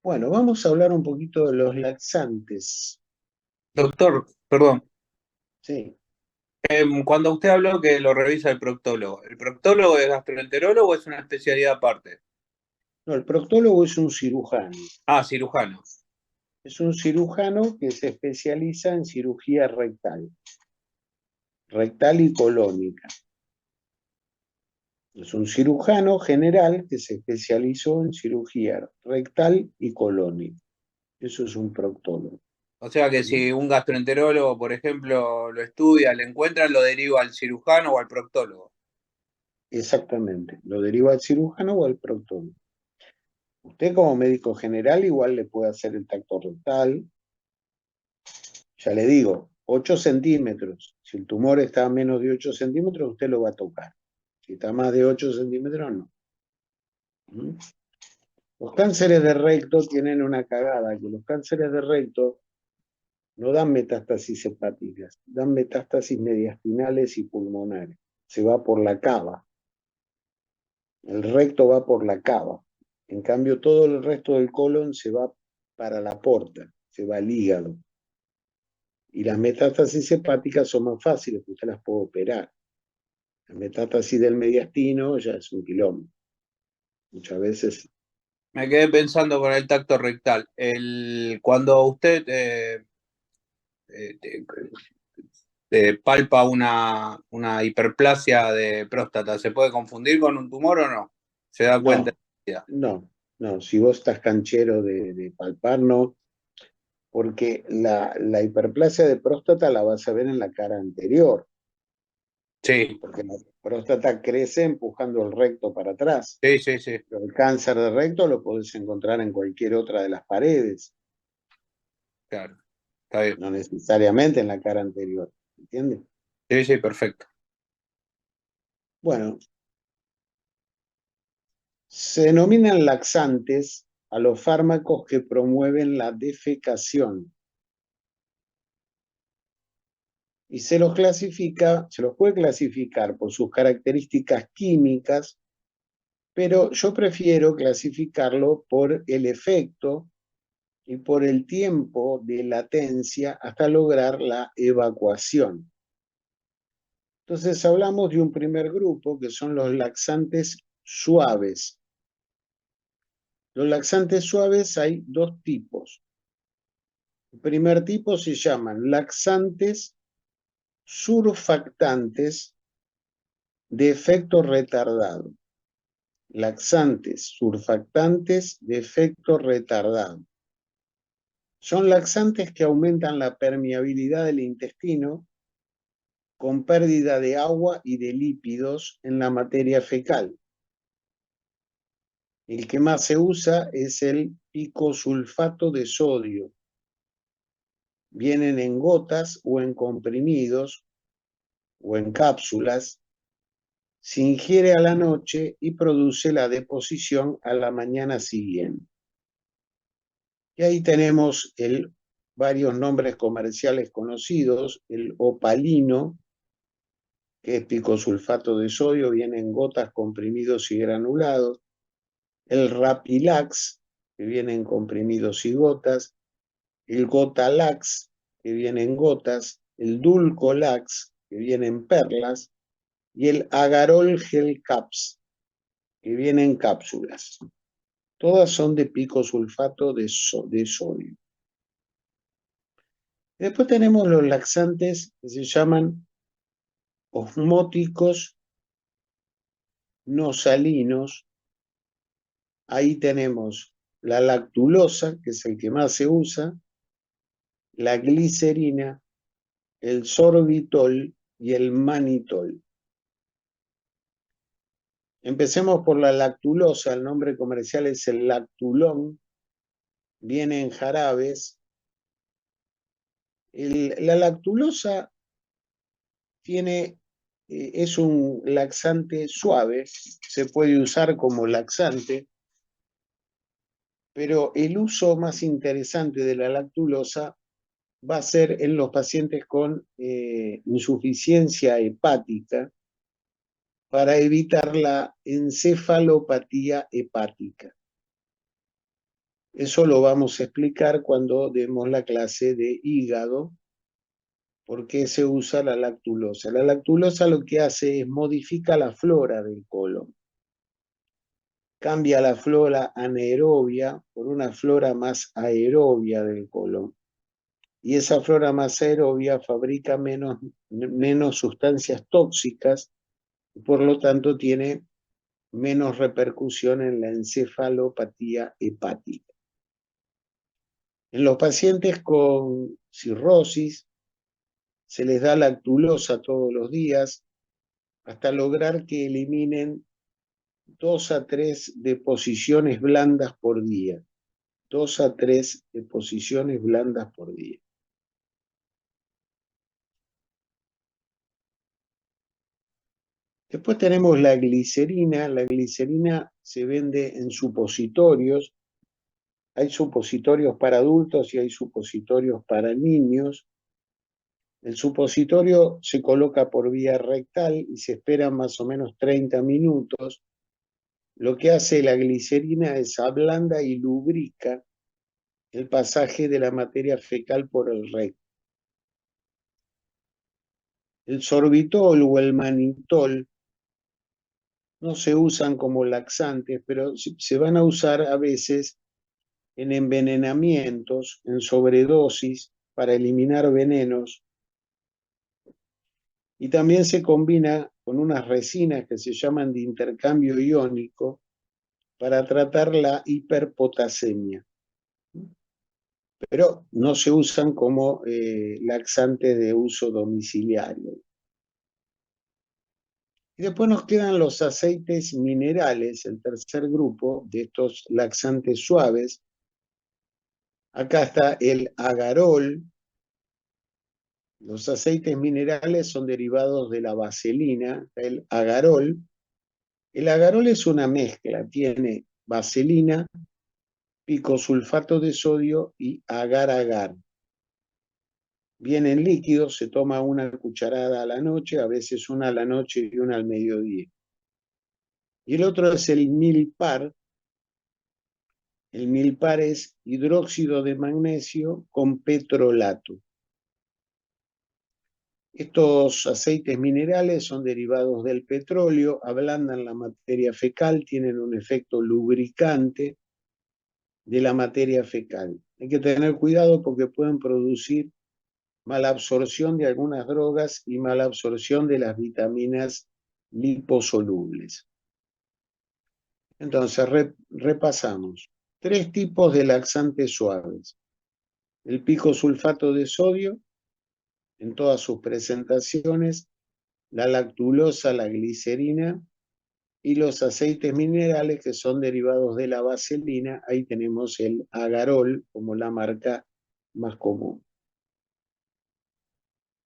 Bueno, vamos a hablar un poquito de los laxantes. Doctor, perdón, Sí. cuando usted habló que lo revisa el proctólogo es gastroenterólogo o es una especialidad aparte? No, el proctólogo es un cirujano. Ah, cirujano. Es un cirujano que se especializa en cirugía rectal y colónica. Es un cirujano general que se especializó en cirugía rectal y colónica. Eso es un proctólogo. O sea que si un gastroenterólogo, por ejemplo, lo estudia, le encuentran, lo deriva al cirujano o al proctólogo. Exactamente. Lo deriva al cirujano o al proctólogo. Usted como médico general igual le puede hacer el tacto rectal. Ya le digo, 8 centímetros. Si el tumor está a menos de 8 centímetros, usted lo va a tocar. Si está más de 8 centímetros, no. ¿Mm? Los cánceres de recto tienen una cagada, que los cánceres de recto no dan metástasis hepáticas, dan metástasis mediastinales y pulmonares. Se va por la cava. El recto va por la cava. En cambio, todo el resto del colon se va para la porta, se va al hígado. Y las metástasis hepáticas son más fáciles, porque usted las puede operar. La metástasis del mediastino ya es un quilombo. Muchas veces. Me quedé pensando con el tacto rectal. Cuando usted eh, palpa una hiperplasia de próstata, ¿se puede confundir con un tumor o no? ¿Se da cuenta? No, no. Si vos estás canchero de palpar, no. Porque la hiperplasia de próstata la vas a ver en la cara anterior. Sí, Porque la próstata crece empujando el recto para atrás. sí, sí, sí. Pero el cáncer de recto lo podés encontrar en cualquier otra de las paredes. Claro, está bien. No necesariamente en la cara anterior. ¿Entiendes? Sí, sí, perfecto. Bueno, se denominan laxantes a los fármacos que promueven la defecación y se los puede clasificar por sus características químicas, pero yo prefiero clasificarlo por el efecto y por el tiempo de latencia hasta lograr la evacuación. Entonces hablamos de un primer grupo que son los laxantes suaves. Los laxantes suaves hay dos tipos. El primer tipo se llaman laxantes surfactantes de efecto retardado. Laxantes surfactantes de efecto retardado. Son laxantes que aumentan la permeabilidad del intestino con pérdida de agua y de lípidos en la materia fecal. El que más se usa es el picosulfato de sodio. Vienen en gotas o en comprimidos o en cápsulas se ingiere a la noche y produce la deposición a la mañana siguiente. Y ahí tenemos varios nombres comerciales conocidos: el opalino, que es picosulfato de sodio, viene en gotas, comprimidos y granulados; el Rapilax, que viene en comprimidos y gotas; el Gotalax, que viene en gotas; el Dulcolax, que viene en perlas; y el Agarol Gel Caps, que viene en cápsulas. Todas son de picosulfato de sodio. Después tenemos los laxantes que se llaman osmóticos no salinos. Ahí tenemos la lactulosa, que es el que más se usa, la glicerina, el sorbitol y el manitol. Empecemos por la lactulosa. El nombre comercial es el lactulón, viene en jarabes. La lactulosa es un laxante suave, se puede usar como laxante, pero el uso más interesante de la lactulosa va a ser en los pacientes con insuficiencia hepática, para evitar la encefalopatía hepática. Eso lo vamos a explicar cuando demos la clase de hígado, por qué se usa la lactulosa. La lactulosa lo que hace es modifica la flora del colon. Cambia la flora anaerobia por una flora más aerobia del colon. Y esa flora más aerobia fabrica menos sustancias tóxicas y por lo tanto tiene menos repercusión en la encefalopatía hepática. En los pacientes con cirrosis se les da lactulosa todos los días hasta lograr que eliminen 2 a 3 deposiciones blandas por día. 2 a 3 deposiciones blandas por día. Después tenemos la glicerina. La glicerina se vende en supositorios. Hay supositorios para adultos y hay supositorios para niños. El supositorio se coloca por vía rectal y se espera más o menos 30 minutos. Lo que hace la glicerina es ablanda y lubrica el pasaje de la materia fecal por el recto. El sorbitol o el manitol no se usan como laxantes, pero se van a usar a veces en envenenamientos, en sobredosis, para eliminar venenos. Y también se combina con unas resinas que se llaman de intercambio iónico para tratar la hiperpotasemia. Pero no se usan como laxantes de uso domiciliario. Y después nos quedan los aceites minerales, el tercer grupo de estos laxantes suaves. Acá está el agarol. Los aceites minerales son derivados de la vaselina, el agarol. El agarol es una mezcla, tiene vaselina, picosulfato de sodio y agar-agar. Viene en líquido, se toma una cucharada a la noche, a veces una a la noche y una al mediodía. Y el otro es el milpar. El milpar es hidróxido de magnesio con petrolato. Estos aceites minerales son derivados del petróleo, ablandan la materia fecal, tienen un efecto lubricante de la materia fecal. Hay que tener cuidado porque pueden producir mala absorción de algunas drogas y mala absorción de las vitaminas liposolubles. Entonces, repasamos. 3 tipos de laxantes suaves: el picosulfato de sodio en todas sus presentaciones, la lactulosa, la glicerina y los aceites minerales que son derivados de la vaselina. Ahí tenemos el agarol como la marca más común.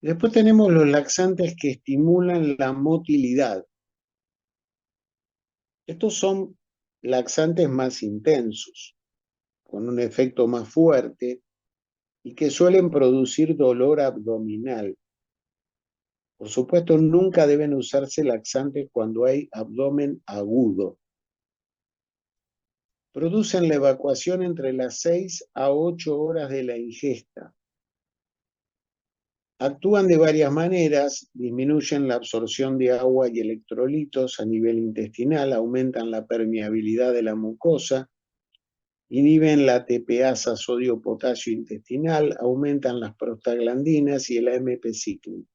Después tenemos los laxantes que estimulan la motilidad. Estos son laxantes más intensos, con un efecto más fuerte y que suelen producir dolor abdominal. Por supuesto, nunca deben usarse laxantes cuando hay abdomen agudo. Producen la evacuación entre las 6 a 8 horas de la ingesta. Actúan de varias maneras, disminuyen la absorción de agua y electrolitos a nivel intestinal, aumentan la permeabilidad de la mucosa, inhiben la ATPasa sodio-potasio intestinal, aumentan las prostaglandinas y el AMP cíclico.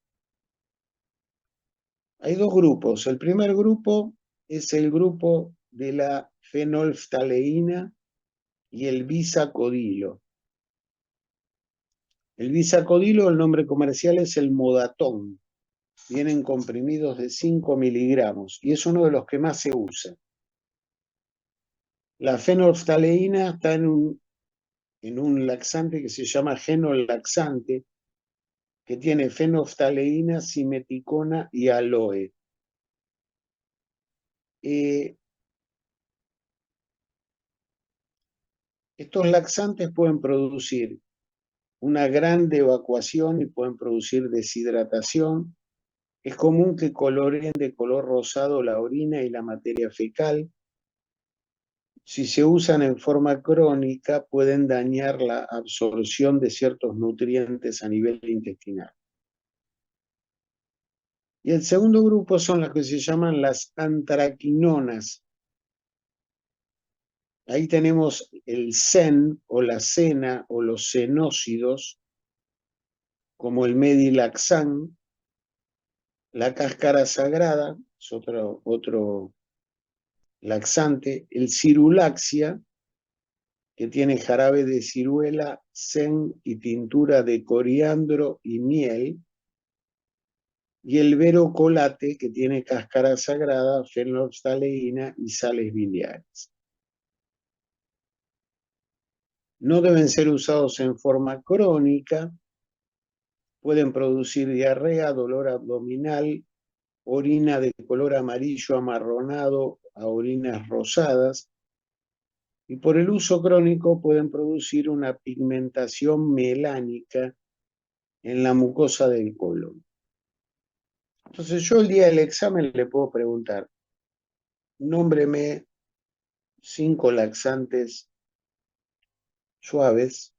Hay dos grupos. El primer grupo es el grupo de la fenolftaleína y el bisacodilo. El bisacodilo, el nombre comercial es el Modatón. Vienen comprimidos de 5 miligramos y es uno de los que más se usa. La fenolftaleína está en un laxante que se llama genolaxante, que tiene fenolftaleína, simeticona y aloe. Estos laxantes pueden producir una gran evacuación y pueden producir deshidratación. Es común que coloreen de color rosado la orina y la materia fecal. Si se usan en forma crónica, pueden dañar la absorción de ciertos nutrientes a nivel intestinal. Y el segundo grupo son las que se llaman las antraquinonas. Ahí tenemos el CEN o la cena o los cenócidos, como el Medilaxan, la cáscara sagrada, es otro laxante, el Cirulaxia, que tiene jarabe de ciruela, zen y tintura de coriandro y miel, y el verocolate, que tiene cáscara sagrada, fenolftaleína y sales biliares. No deben ser usados en forma crónica, pueden producir diarrea, dolor abdominal, orina de color amarillo amarronado a orinas rosadas, y por el uso crónico pueden producir una pigmentación melánica en la mucosa del colon. Entonces yo el día del examen le puedo preguntar, nómbreme 5 laxantes suaves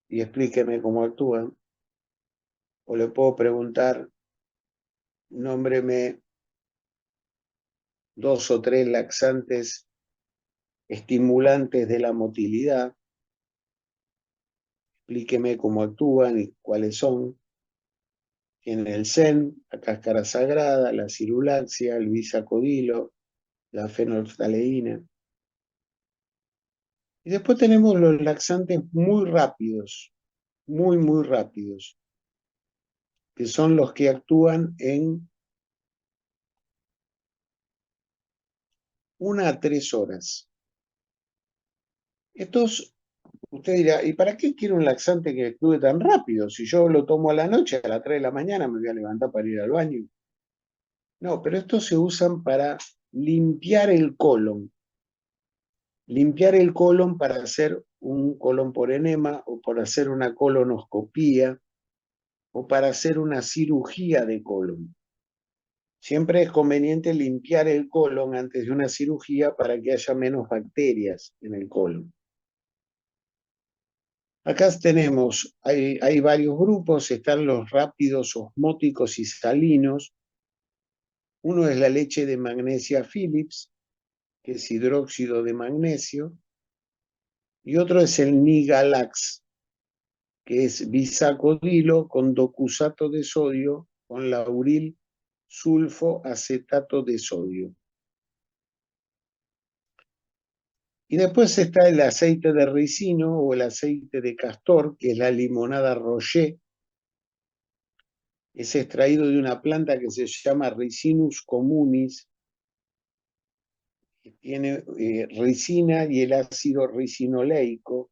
y explíqueme cómo actúan. O le puedo preguntar, nómbreme 2 o 3 laxantes estimulantes de la motilidad, explíqueme cómo actúan y cuáles son. Tiene el zen, la cáscara sagrada, la cirulaxia, el bisacodilo, la fenolftaleína. Y después tenemos los laxantes muy rápidos, muy rápidos, que son los que actúan en 1 a 3 horas. Estos, usted dirá, ¿y para qué quiero un laxante que actúe tan rápido? Si yo lo tomo a la noche, a las 3 de la mañana me voy a levantar para ir al baño. No, pero estos se usan para limpiar el colon. Limpiar el colon para hacer un colon por enema o para hacer una colonoscopía o para hacer una cirugía de colon. Siempre es conveniente limpiar el colon antes de una cirugía para que haya menos bacterias en el colon. Acá tenemos, hay varios grupos, están los rápidos osmóticos y salinos. Uno es la leche de magnesia Philips, que es hidróxido de magnesio, y otro es el Nigalax, que es bisacodilo con docusato de sodio con lauril sulfoacetato de sodio. Y después está el aceite de ricino o el aceite de castor, que es la limonada Rocher. Es extraído de una planta que se llama Ricinus communis, que tiene ricina y el ácido ricinoleico.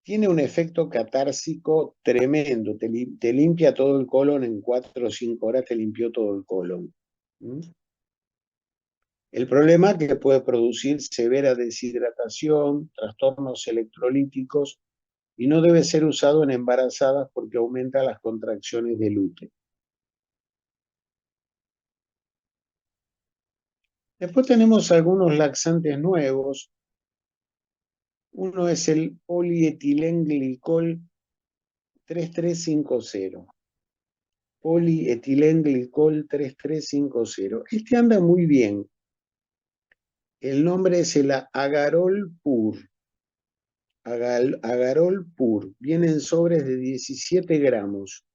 Tiene un efecto catársico tremendo, te limpia todo el colon en 4 o 5 horas, te limpió todo el colon. El problema es que puede producir severa deshidratación, trastornos electrolíticos y no debe ser usado en embarazadas porque aumenta las contracciones del útero. Después tenemos algunos laxantes nuevos. Uno es el polietilenglicol 3350. Polietilenglicol 3350. Este anda muy bien. El nombre es el Agarol Pur. Agarol Pur. Viene en sobres de 17 gramos.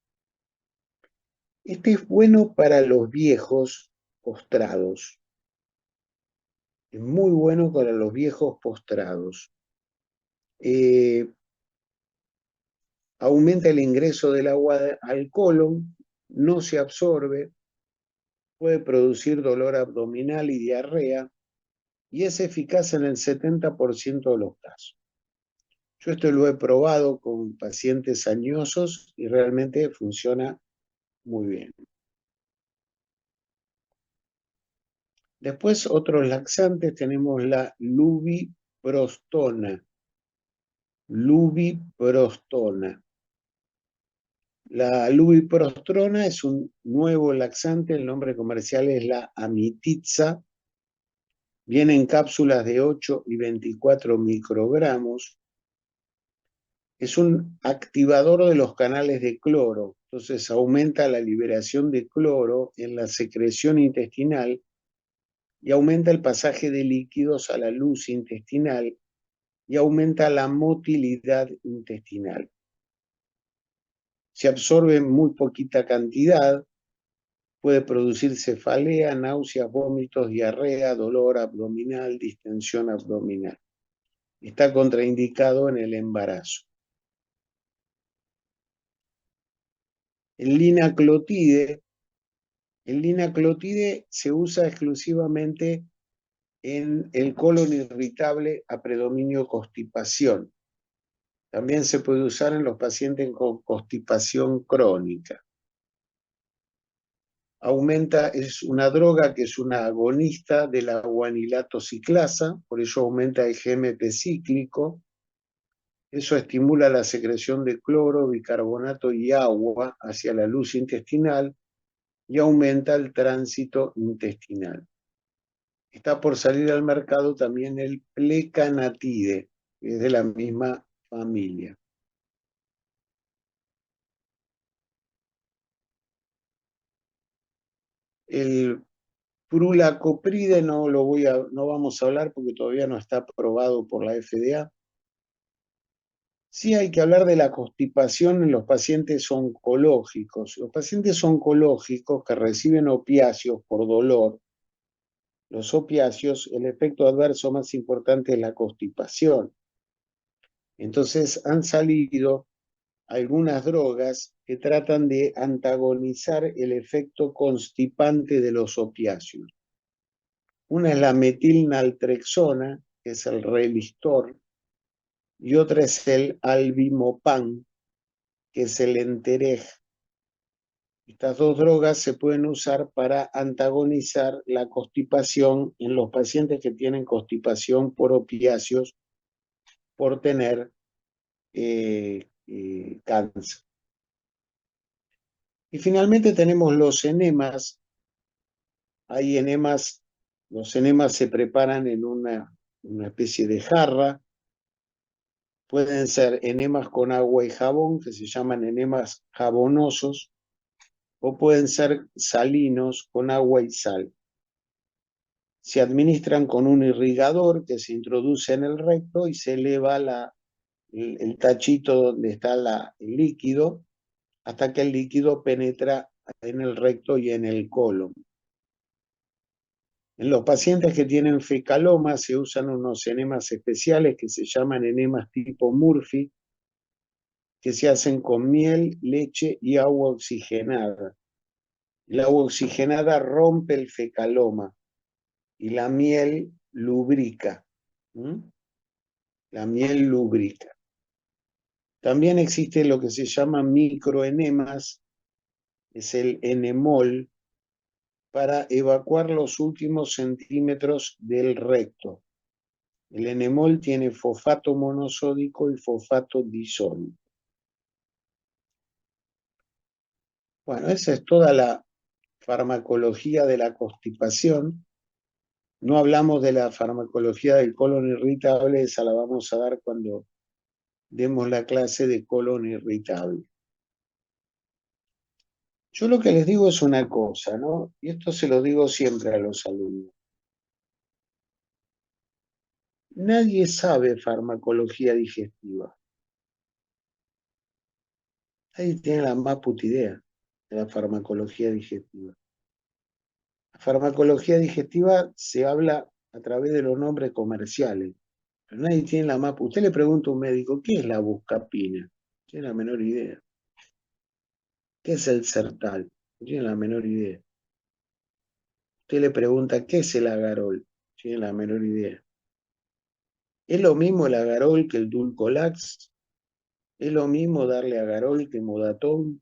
Este es bueno para los viejos postrados. Es muy bueno para los viejos postrados. Aumenta el ingreso del agua al colon, no se absorbe, puede producir dolor abdominal y diarrea, y es eficaz en el 70% de los casos. Yo esto lo he probado con pacientes añosos y realmente funciona muy bien. Después, otros laxantes, tenemos la lubiprostona. Lubiprostona. La lubiprostona es un nuevo laxante, el nombre comercial es la Amititza. Viene en cápsulas de 8 y 24 microgramos. Es un activador de los canales de cloro, entonces aumenta la liberación de cloro en la secreción intestinal y aumenta el pasaje de líquidos a la luz intestinal y aumenta la motilidad intestinal. Se absorbe en muy poquita cantidad, puede producir cefalea, náuseas, vómitos, diarrea, dolor abdominal, distensión abdominal. Está contraindicado en el embarazo. El linaclotide se usa exclusivamente en el colon irritable a predominio constipación. También se puede usar en los pacientes con constipación crónica. Es una droga que es una agonista de la guanilato ciclasa, por ello aumenta el GMP cíclico. Eso estimula la secreción de cloro, bicarbonato y agua hacia la luz intestinal y aumenta el tránsito intestinal. Está por salir al mercado también el plecanatide, que es de la misma familia. El prulacopride no vamos a hablar porque todavía no está aprobado por la FDA. Sí hay que hablar de la constipación en los pacientes oncológicos. Los pacientes oncológicos que reciben opiáceos por dolor, los opiáceos, el efecto adverso más importante es la constipación. Entonces han salido algunas drogas que tratan de antagonizar el efecto constipante de los opiáceos. Una es la metilnaltrexona, que es el Relistor, y otra es el Albimopan, que es el Enterej. Estas dos drogas se pueden usar para antagonizar la constipación en los pacientes que tienen constipación por opiáceos por tener cáncer. Y finalmente tenemos los enemas. Hay enemas, los enemas se preparan en una especie de jarra. Pueden ser enemas con agua y jabón, que se llaman enemas jabonosos, o pueden ser salinos con agua y sal. Se administran con un irrigador que se introduce en el recto y se eleva el tachito donde está el líquido hasta que el líquido penetra en el recto y en el colon. En los pacientes que tienen fecaloma se usan unos enemas especiales que se llaman enemas tipo Murphy, que se hacen con miel, leche y agua oxigenada. El agua oxigenada rompe el fecaloma y la miel lubrica. La miel lubrica. También existe lo que se llama microenemas, es el enemol, para evacuar los últimos centímetros del recto. El enemol tiene fosfato monosódico y fosfato disódico. Bueno, esa es toda la farmacología de la constipación. No hablamos de la farmacología del colon irritable, esa la vamos a dar cuando demos la clase de colon irritable. Yo lo que les digo es una cosa, ¿no? Y esto se lo digo siempre a los alumnos. Nadie sabe farmacología digestiva. Nadie tiene la más puta idea de la farmacología digestiva. La farmacología digestiva se habla a través de los nombres comerciales, pero nadie tiene la más... Usted le pregunta a un médico, ¿qué es la buscapina? No tiene la menor idea. ¿Qué es el Sertal? No tiene la menor idea. Usted le pregunta, ¿qué es el agarol? No tiene la menor idea. ¿Es lo mismo el agarol que el Dulcolax? ¿Es lo mismo darle agarol que Modaton?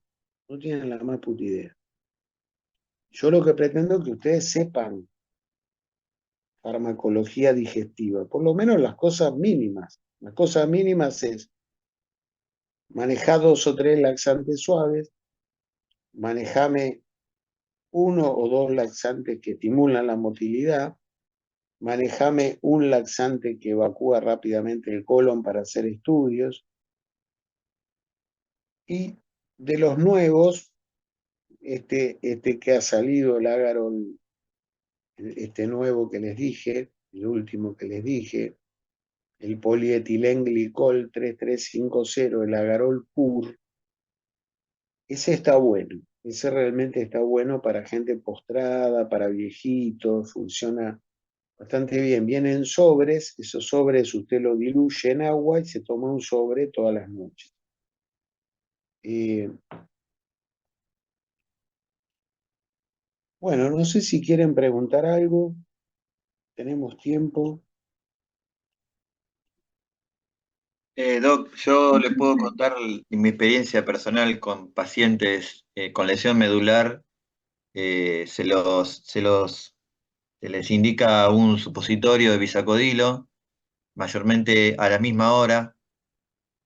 No tienen la más puta idea. Yo lo que pretendo es que ustedes sepan farmacología digestiva, por lo menos las cosas mínimas. Las cosas mínimas es manejar 2 o 3 laxantes suaves, manejame 1 o 2 laxantes que estimulan la motilidad, manejame un laxante que evacúa rápidamente el colon para hacer estudios, y de los nuevos, este que ha salido, el Agarol, este nuevo que les dije, el último que les dije, el polietilenglicol 3350, el Agarol Pur, ese está bueno. Ese realmente está bueno para gente postrada, para viejitos, funciona bastante bien. Vienen sobres, esos sobres usted lo diluye en agua y se toma un sobre todas las noches. Bueno, no sé si quieren preguntar algo, tenemos tiempo. Doc, yo le puedo contar mi experiencia personal con pacientes con lesión medular. Se les indica un supositorio de bisacodilo, mayormente a la misma hora.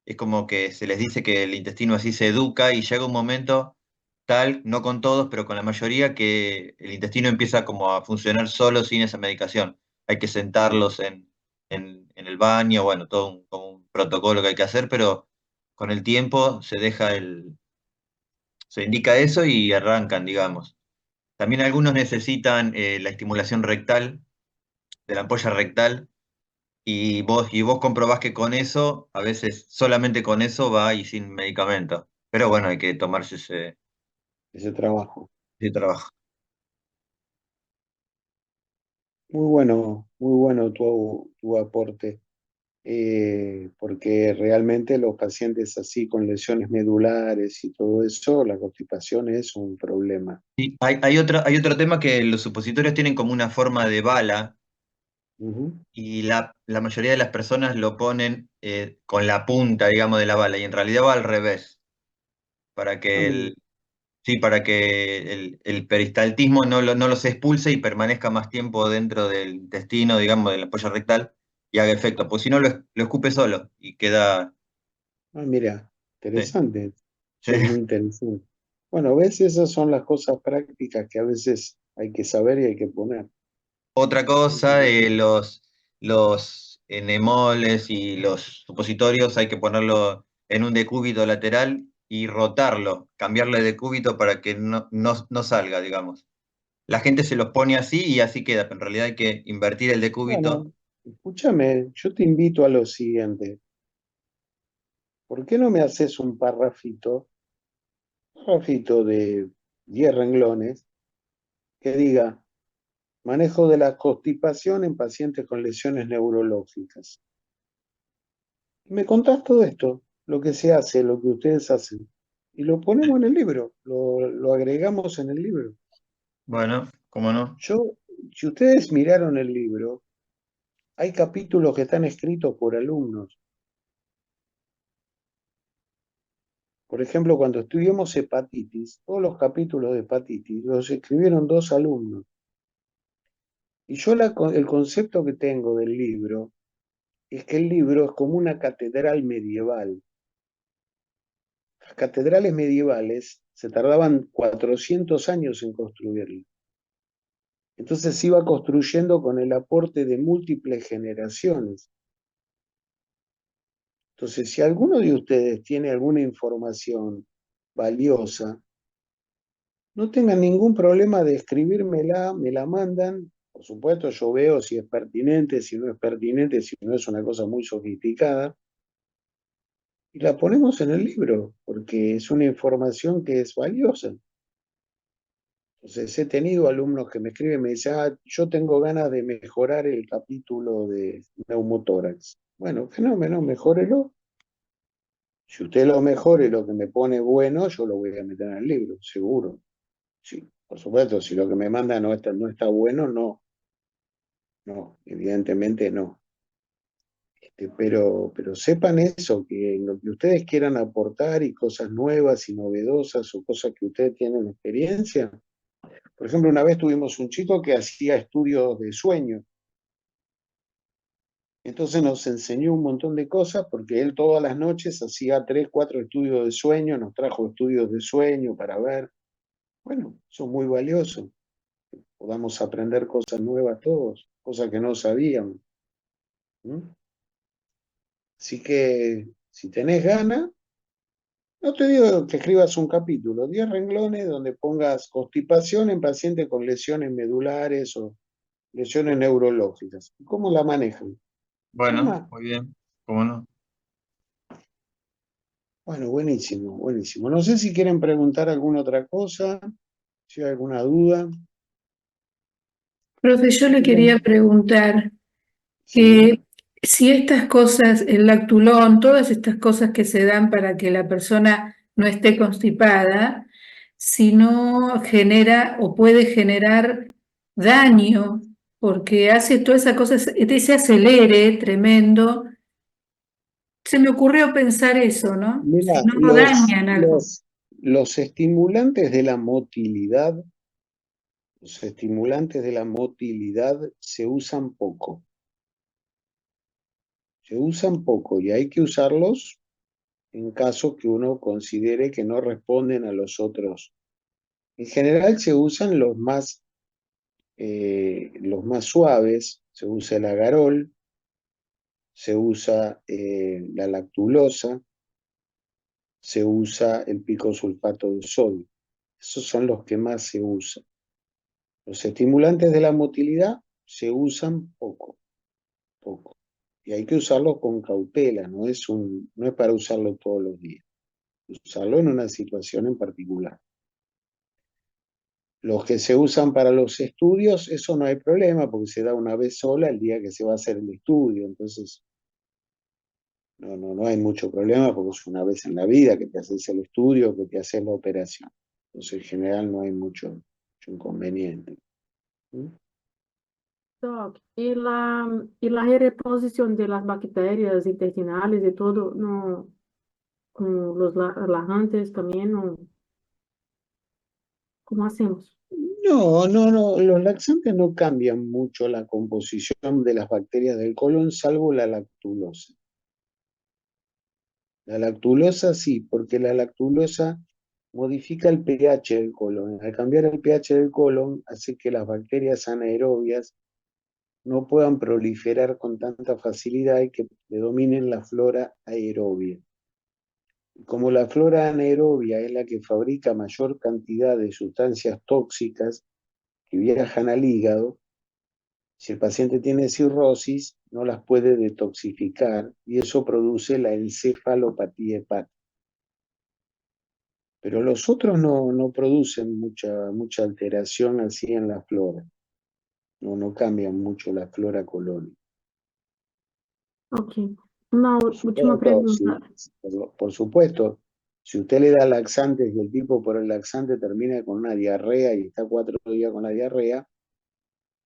Es como que se les dice que el intestino así se educa y llega un momento tal, no con todos, pero con la mayoría, que el intestino empieza como a funcionar solo sin esa medicación. Hay que sentarlos en el baño, bueno, todo como un protocolo que hay que hacer, pero con el tiempo se indica eso y arrancan, digamos. También algunos necesitan la estimulación rectal, de la ampolla rectal, y vos comprobás que con eso, a veces solamente con eso va y sin medicamento. Pero bueno, hay que tomarse Ese trabajo. ese trabajo. Muy bueno tu aporte, porque realmente los pacientes así con lesiones medulares y todo eso, la constipación es un problema. Y hay otro tema, que los supositorios tienen como una forma de bala, y la mayoría de las personas lo ponen con la punta, digamos, de la bala, y en realidad va al revés, para que sí, para que el peristaltismo no los expulse y permanezca más tiempo dentro del intestino, digamos, de la ampolla rectal, y haga efecto, pues si no lo escupe solo y queda... Mira, Sí, interesante, sí. eso es muy interesante. Bueno, ves, esas son las cosas prácticas que a veces hay que saber y hay que poner. Otra cosa, los enemoles y los supositorios hay que ponerlo en un decúbito lateral y rotarlo, cambiarle de decúbito para que no salga, digamos. La gente se los pone así y así queda, pero en realidad hay que invertir el decúbito. Bueno, escúchame, yo te invito a lo siguiente. ¿Por qué no me haces un párrafito de 10 renglones que diga manejo de la constipación en pacientes con lesiones neurológicas? Y me contás todo esto, lo que se hace, lo que ustedes hacen, y lo ponemos en el libro, lo agregamos en el libro. Bueno, ¿cómo no? Si ustedes miraron el libro, hay capítulos que están escritos por alumnos. Por ejemplo, cuando estudiamos hepatitis, todos los capítulos de hepatitis los escribieron 2 alumnos. Y yo el concepto que tengo del libro es que el libro es como una catedral medieval. Las catedrales medievales se tardaban 400 años en construirlas. Entonces se iba construyendo con el aporte de múltiples generaciones. Entonces, si alguno de ustedes tiene alguna información valiosa, no tengan ningún problema de escribírmela, me la mandan. Por supuesto, yo veo si es pertinente, si no es pertinente, si no es una cosa muy sofisticada. Y la ponemos en el libro, porque es una información que es valiosa. Entonces, he tenido alumnos que me escriben y me dicen, yo tengo ganas de mejorar el capítulo de neumotórax. Bueno, fenómeno, mejórelo. Si usted lo mejore, lo que me pone bueno, yo lo voy a meter en el libro, seguro. Sí, por supuesto, si lo que me manda no está bueno, no, evidentemente no. Pero sepan eso, que lo que ustedes quieran aportar y cosas nuevas y novedosas o cosas que ustedes tienen experiencia. Por ejemplo, una vez tuvimos un chico que hacía estudios de sueño. Entonces nos enseñó un montón de cosas porque él todas las noches hacía 3, 4 estudios de sueño, nos trajo estudios de sueño para ver. Bueno, eso es muy valioso. Podamos aprender cosas nuevas todos, cosas que no sabíamos. ¿Mm? Así que si tenés ganas, no te digo que escribas un capítulo, 10 renglones donde pongas constipación en pacientes con lesiones medulares o lesiones neurológicas. ¿Cómo la manejan? Nada Bueno, más. muy bien, ¿cómo no? Bueno, buenísimo, buenísimo. No sé si quieren preguntar alguna otra cosa, si hay alguna duda. Profe, yo le quería preguntar Sí. que si estas cosas, el lactulón, todas estas cosas que se dan para que la persona no esté constipada, si no genera o puede generar daño, porque hace toda esa cosa, ese acelere tremendo. Se me ocurrió pensar eso, ¿no? Si Mira, no dañan algo. los estimulantes de la motilidad, los estimulantes de la motilidad se usan poco. Se usan poco y hay que usarlos en caso que uno considere que no responden a los otros. En general se usan los más suaves, se usa el agarol, se usa la lactulosa, se usa el picosulfato de sodio. Esos son los que más se usan. Los estimulantes de la motilidad se usan poco, poco. Y hay que usarlos con cautela, no es para usarlo todos los días. Usarlo en una situación en particular. Los que se usan para los estudios, eso no hay problema, porque se da una vez sola el día que se va a hacer el estudio. Entonces, no hay mucho problema, porque es una vez en la vida que te haces el estudio, que te haces la operación. Entonces, en general, no hay mucho inconveniente. ¿Mm? Doc, y la reposición de las bacterias intestinales y todo, no, con los relajantes también, no, ¿cómo hacemos? No, los laxantes no cambian mucho la composición de las bacterias del colon, salvo la lactulosa. La lactulosa sí, porque la lactulosa modifica el pH del colon. Al cambiar el pH del colon, hace que las bacterias anaerobias no puedan proliferar con tanta facilidad y que predominen la flora aerobia. Como la flora anaerobia es la que fabrica mayor cantidad de sustancias tóxicas que viajan al hígado, si el paciente tiene cirrosis, no las puede detoxificar y eso produce la encefalopatía hepática. Pero los otros no producen mucha alteración así en la flora. No cambian mucho la flora colónica. Ok, una última pregunta. Por supuesto, si usted le da laxantes y el tipo por el laxante termina con una diarrea y está 4 días con la diarrea,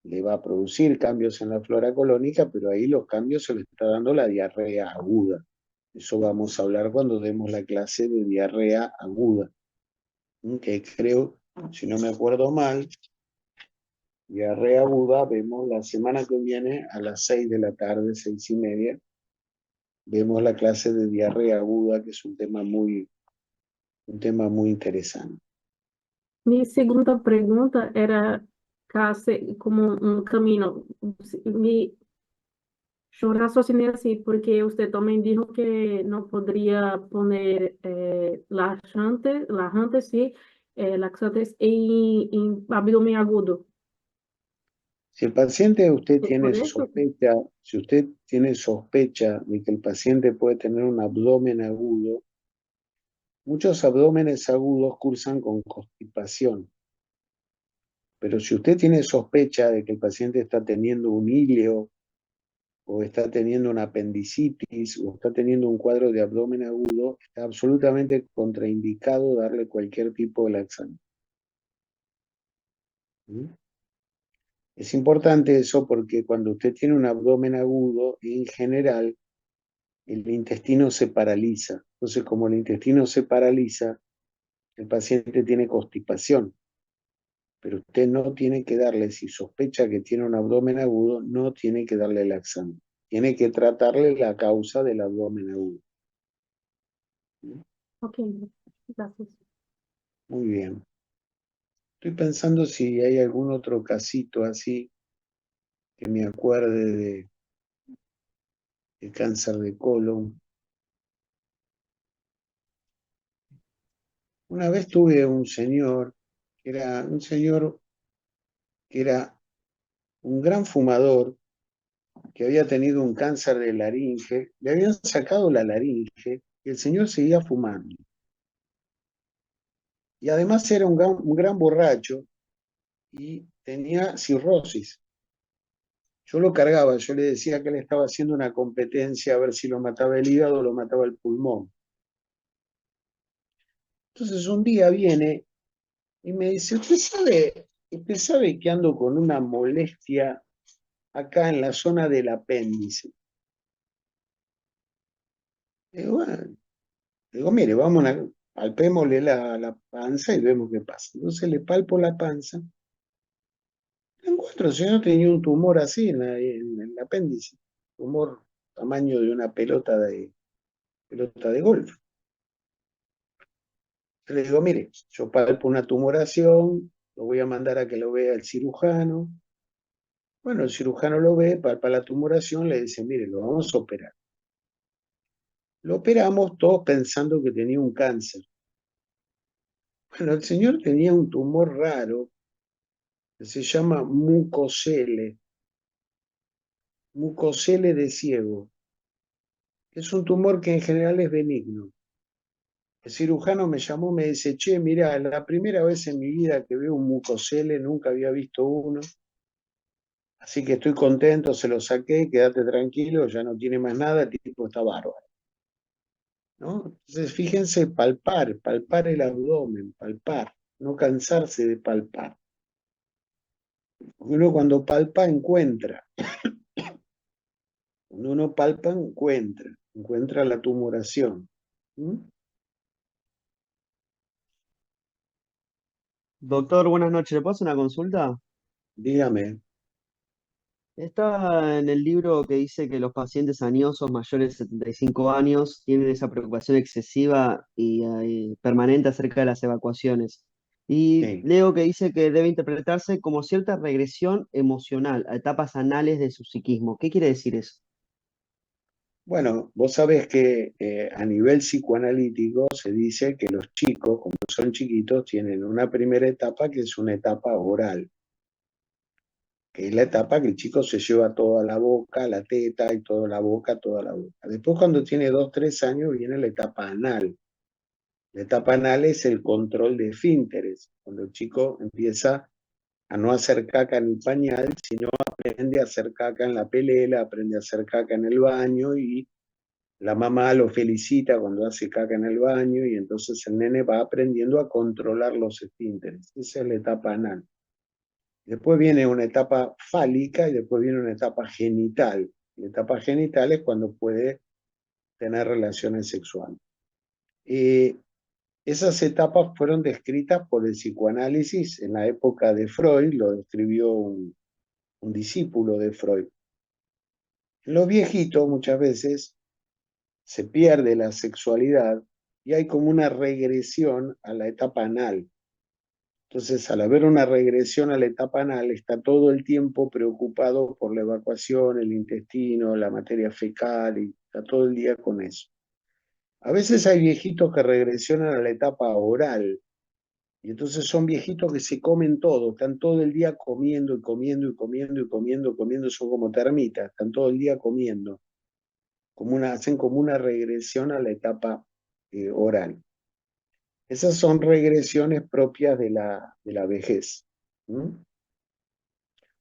le va a producir cambios en la flora colónica, pero ahí los cambios se le está dando la diarrea aguda. Eso vamos a hablar cuando demos la clase de diarrea aguda, que creo, si no me acuerdo mal, diarrea aguda vemos la semana que viene a las 6 de la tarde, 6:30. Vemos la clase de diarrea aguda, que es un tema muy interesante. Mi segunda pregunta era casi como un camino. Yo raciociné así porque usted también dijo que no podría poner laxantes, sí, laxantes en abdomen agudo. Si el paciente usted ¿Es tiene por eso? sospecha, si usted tiene sospecha de que el paciente puede tener un abdomen agudo, muchos abdómenes agudos cursan con constipación. Pero si usted tiene sospecha de que el paciente está teniendo un íleo, o está teniendo una apendicitis, o está teniendo un cuadro de abdomen agudo, está absolutamente contraindicado darle cualquier tipo de laxante. ¿Mm? Es importante eso porque cuando usted tiene un abdomen agudo, en general, el intestino se paraliza. Entonces, como el intestino se paraliza, el paciente tiene constipación. Pero usted no tiene que darle, si sospecha que tiene un abdomen agudo, no tiene que darle laxante. Tiene que tratarle la causa del abdomen agudo. Ok, gracias. Muy bien. Estoy pensando si hay algún otro casito así que me acuerde de cáncer de colon. Una vez tuve un señor que era un gran fumador, que había tenido un cáncer de laringe, le habían sacado la laringe y el señor seguía fumando. Y además era un gran borracho y tenía cirrosis. Yo lo cargaba, yo le decía que él estaba haciendo una competencia a ver si lo mataba el hígado o lo mataba el pulmón. Entonces un día viene y me dice, usted sabe que ando con una molestia acá en la zona del apéndice. Digo, mire, palpémosle la panza y vemos qué pasa. Entonces le palpo la panza. Encuentro, el señor tenía un tumor así en el apéndice. Tumor tamaño de una pelota de golf. Le digo, mire, yo palpo una tumoración, lo voy a mandar a que lo vea el cirujano. Bueno, el cirujano lo ve, palpa la tumoración, le dice, mire, lo vamos a operar. Lo operamos todos pensando que tenía un cáncer. Bueno, el señor tenía un tumor raro que se llama mucosele de ciego. Es un tumor que en general es benigno. El cirujano me llamó, me dice, che, mira, la primera vez en mi vida que veo un mucosele, nunca había visto uno, así que estoy contento, se lo saqué, quédate tranquilo, ya no tiene más nada, el tipo está bárbaro. ¿No? Entonces, fíjense, palpar el abdomen, palpar, no cansarse de palpar. Uno cuando palpa encuentra. Cuando uno palpa encuentra la tumoración. ¿Mm? Doctor, buenas noches. ¿Le puedo hacer una consulta? Dígame. Está en el libro que dice que los pacientes añosos mayores de 75 años tienen esa preocupación excesiva y permanente acerca de las evacuaciones. Y Sí. leo que dice que debe interpretarse como cierta regresión emocional a etapas anales de su psiquismo. ¿Qué quiere decir eso? Bueno, vos sabés que a nivel psicoanalítico se dice que los chicos, como son chiquitos, tienen una primera etapa que es una etapa oral, que es la etapa que el chico se lleva toda la boca, la teta y toda la boca, toda la boca. Después cuando tiene 2, 3 años viene la etapa anal. La etapa anal es el control de esfínteres, cuando el chico empieza a no hacer caca en el pañal, sino aprende a hacer caca en la pelela, aprende a hacer caca en el baño y la mamá lo felicita cuando hace caca en el baño y entonces el nene va aprendiendo a controlar los esfínteres. Esa es la etapa anal. Después viene una etapa fálica y después viene una etapa genital. La etapa genital es cuando puede tener relaciones sexuales. Esas etapas fueron descritas por el psicoanálisis en la época de Freud, lo describió un discípulo de Freud. En los viejitos muchas veces se pierde la sexualidad y hay como una regresión a la etapa anal. Entonces, al haber una regresión a la etapa anal, está todo el tiempo preocupado por la evacuación, el intestino, la materia fecal, y está todo el día con eso. A veces hay viejitos que regresionan a la etapa oral, y entonces son viejitos que se comen todo, están todo el día comiendo y comiendo y comiendo y comiendo y comiendo, son como termitas, están todo el día comiendo, hacen como una regresión a la etapa oral. Esas son regresiones propias de la vejez. ¿Mm?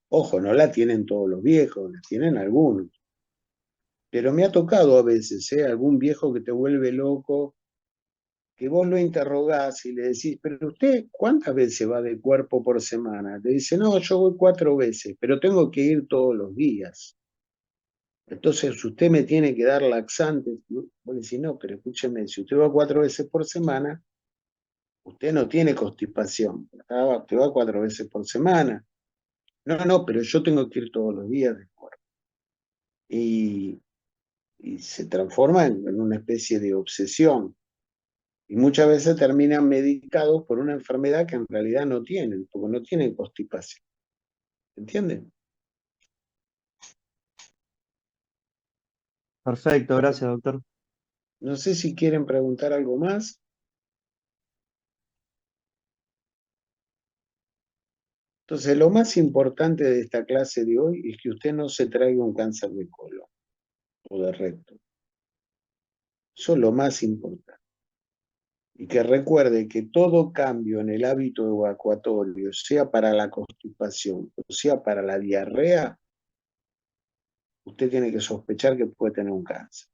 Ojo, no la tienen todos los viejos, la tienen algunos. Pero me ha tocado a veces, algún viejo que te vuelve loco, que vos lo interrogás y le decís, pero usted, ¿cuántas veces va de cuerpo por semana? Te dice, no, yo voy 4 veces, pero tengo que ir todos los días. Entonces usted me tiene que dar laxantes. Vos le decís, no, pero escúcheme, si usted va 4 veces por semana, usted no tiene constipación, usted va 4 veces por semana. No, pero yo tengo que ir todos los días de cuerpo. Y se transforma en una especie de obsesión. Y muchas veces terminan medicados por una enfermedad que en realidad no tienen, porque no tienen constipación. ¿Entienden? Perfecto, gracias, doctor. No sé si quieren preguntar algo más. Entonces, lo más importante de esta clase de hoy es que usted no se traiga un cáncer de colon o de recto. Eso es lo más importante. Y que recuerde que todo cambio en el hábito evacuatorio, sea para la constipación o sea para la diarrea, usted tiene que sospechar que puede tener un cáncer.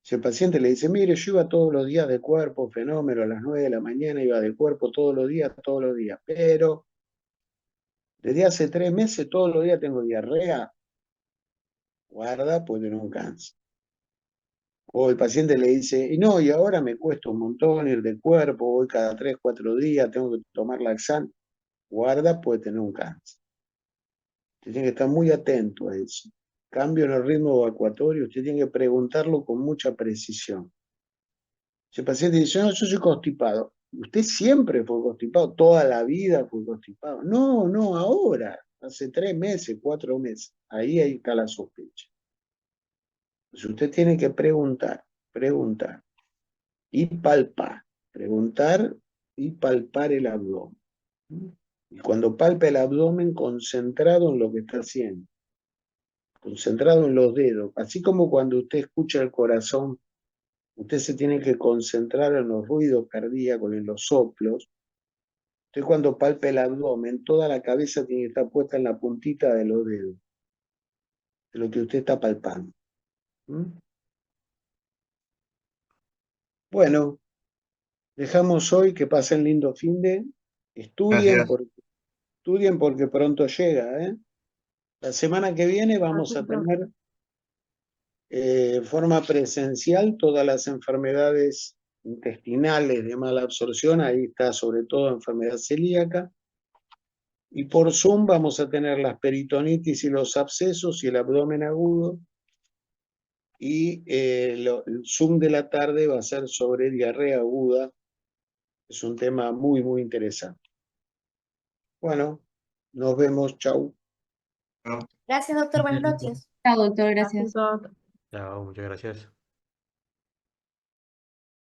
Si el paciente le dice, mire, yo iba todos los días de cuerpo, fenómeno, a las 9 de la mañana iba de cuerpo todos los días, pero desde hace 3 meses todos los días tengo diarrea, guarda, puede tener un cáncer. O el paciente le dice, y no, y ahora me cuesta un montón ir de cuerpo, voy cada 3, 4 días, tengo que tomar laxante, guarda, puede tener un cáncer. Usted tiene que estar muy atento a eso. Cambio en el ritmo evacuatorio, usted tiene que preguntarlo con mucha precisión. Si el paciente dice, no, yo soy constipado. ¿Usted siempre fue constipado? ¿Toda la vida fue constipado? No, ahora, hace 3 meses, 4 meses. Ahí está la sospecha. Entonces usted tiene que preguntar y palpar. Preguntar y palpar el abdomen. Y cuando palpa el abdomen, concentrado en lo que está haciendo. Concentrado en los dedos. Así como cuando usted escucha el corazón, usted se tiene que concentrar en los ruidos cardíacos, en los soplos. Usted cuando palpe el abdomen, toda la cabeza tiene que estar puesta en la puntita de los dedos, de lo que usted está palpando. ¿Mm? Bueno, dejamos hoy, que pasen lindo fin de. Estudien porque pronto llega, ¿eh? La semana que viene vamos a tener forma presencial todas las enfermedades intestinales de mala absorción, ahí está sobre todo enfermedad celíaca, y por Zoom vamos a tener las peritonitis y los abscesos y el abdomen agudo, y el Zoom de la tarde va a ser sobre diarrea aguda, es un tema muy, muy interesante. Bueno, nos vemos, chau. Gracias, doctor. Buenas noches. Chao, doctor, gracias. Gracias, doc. Chao, muchas gracias.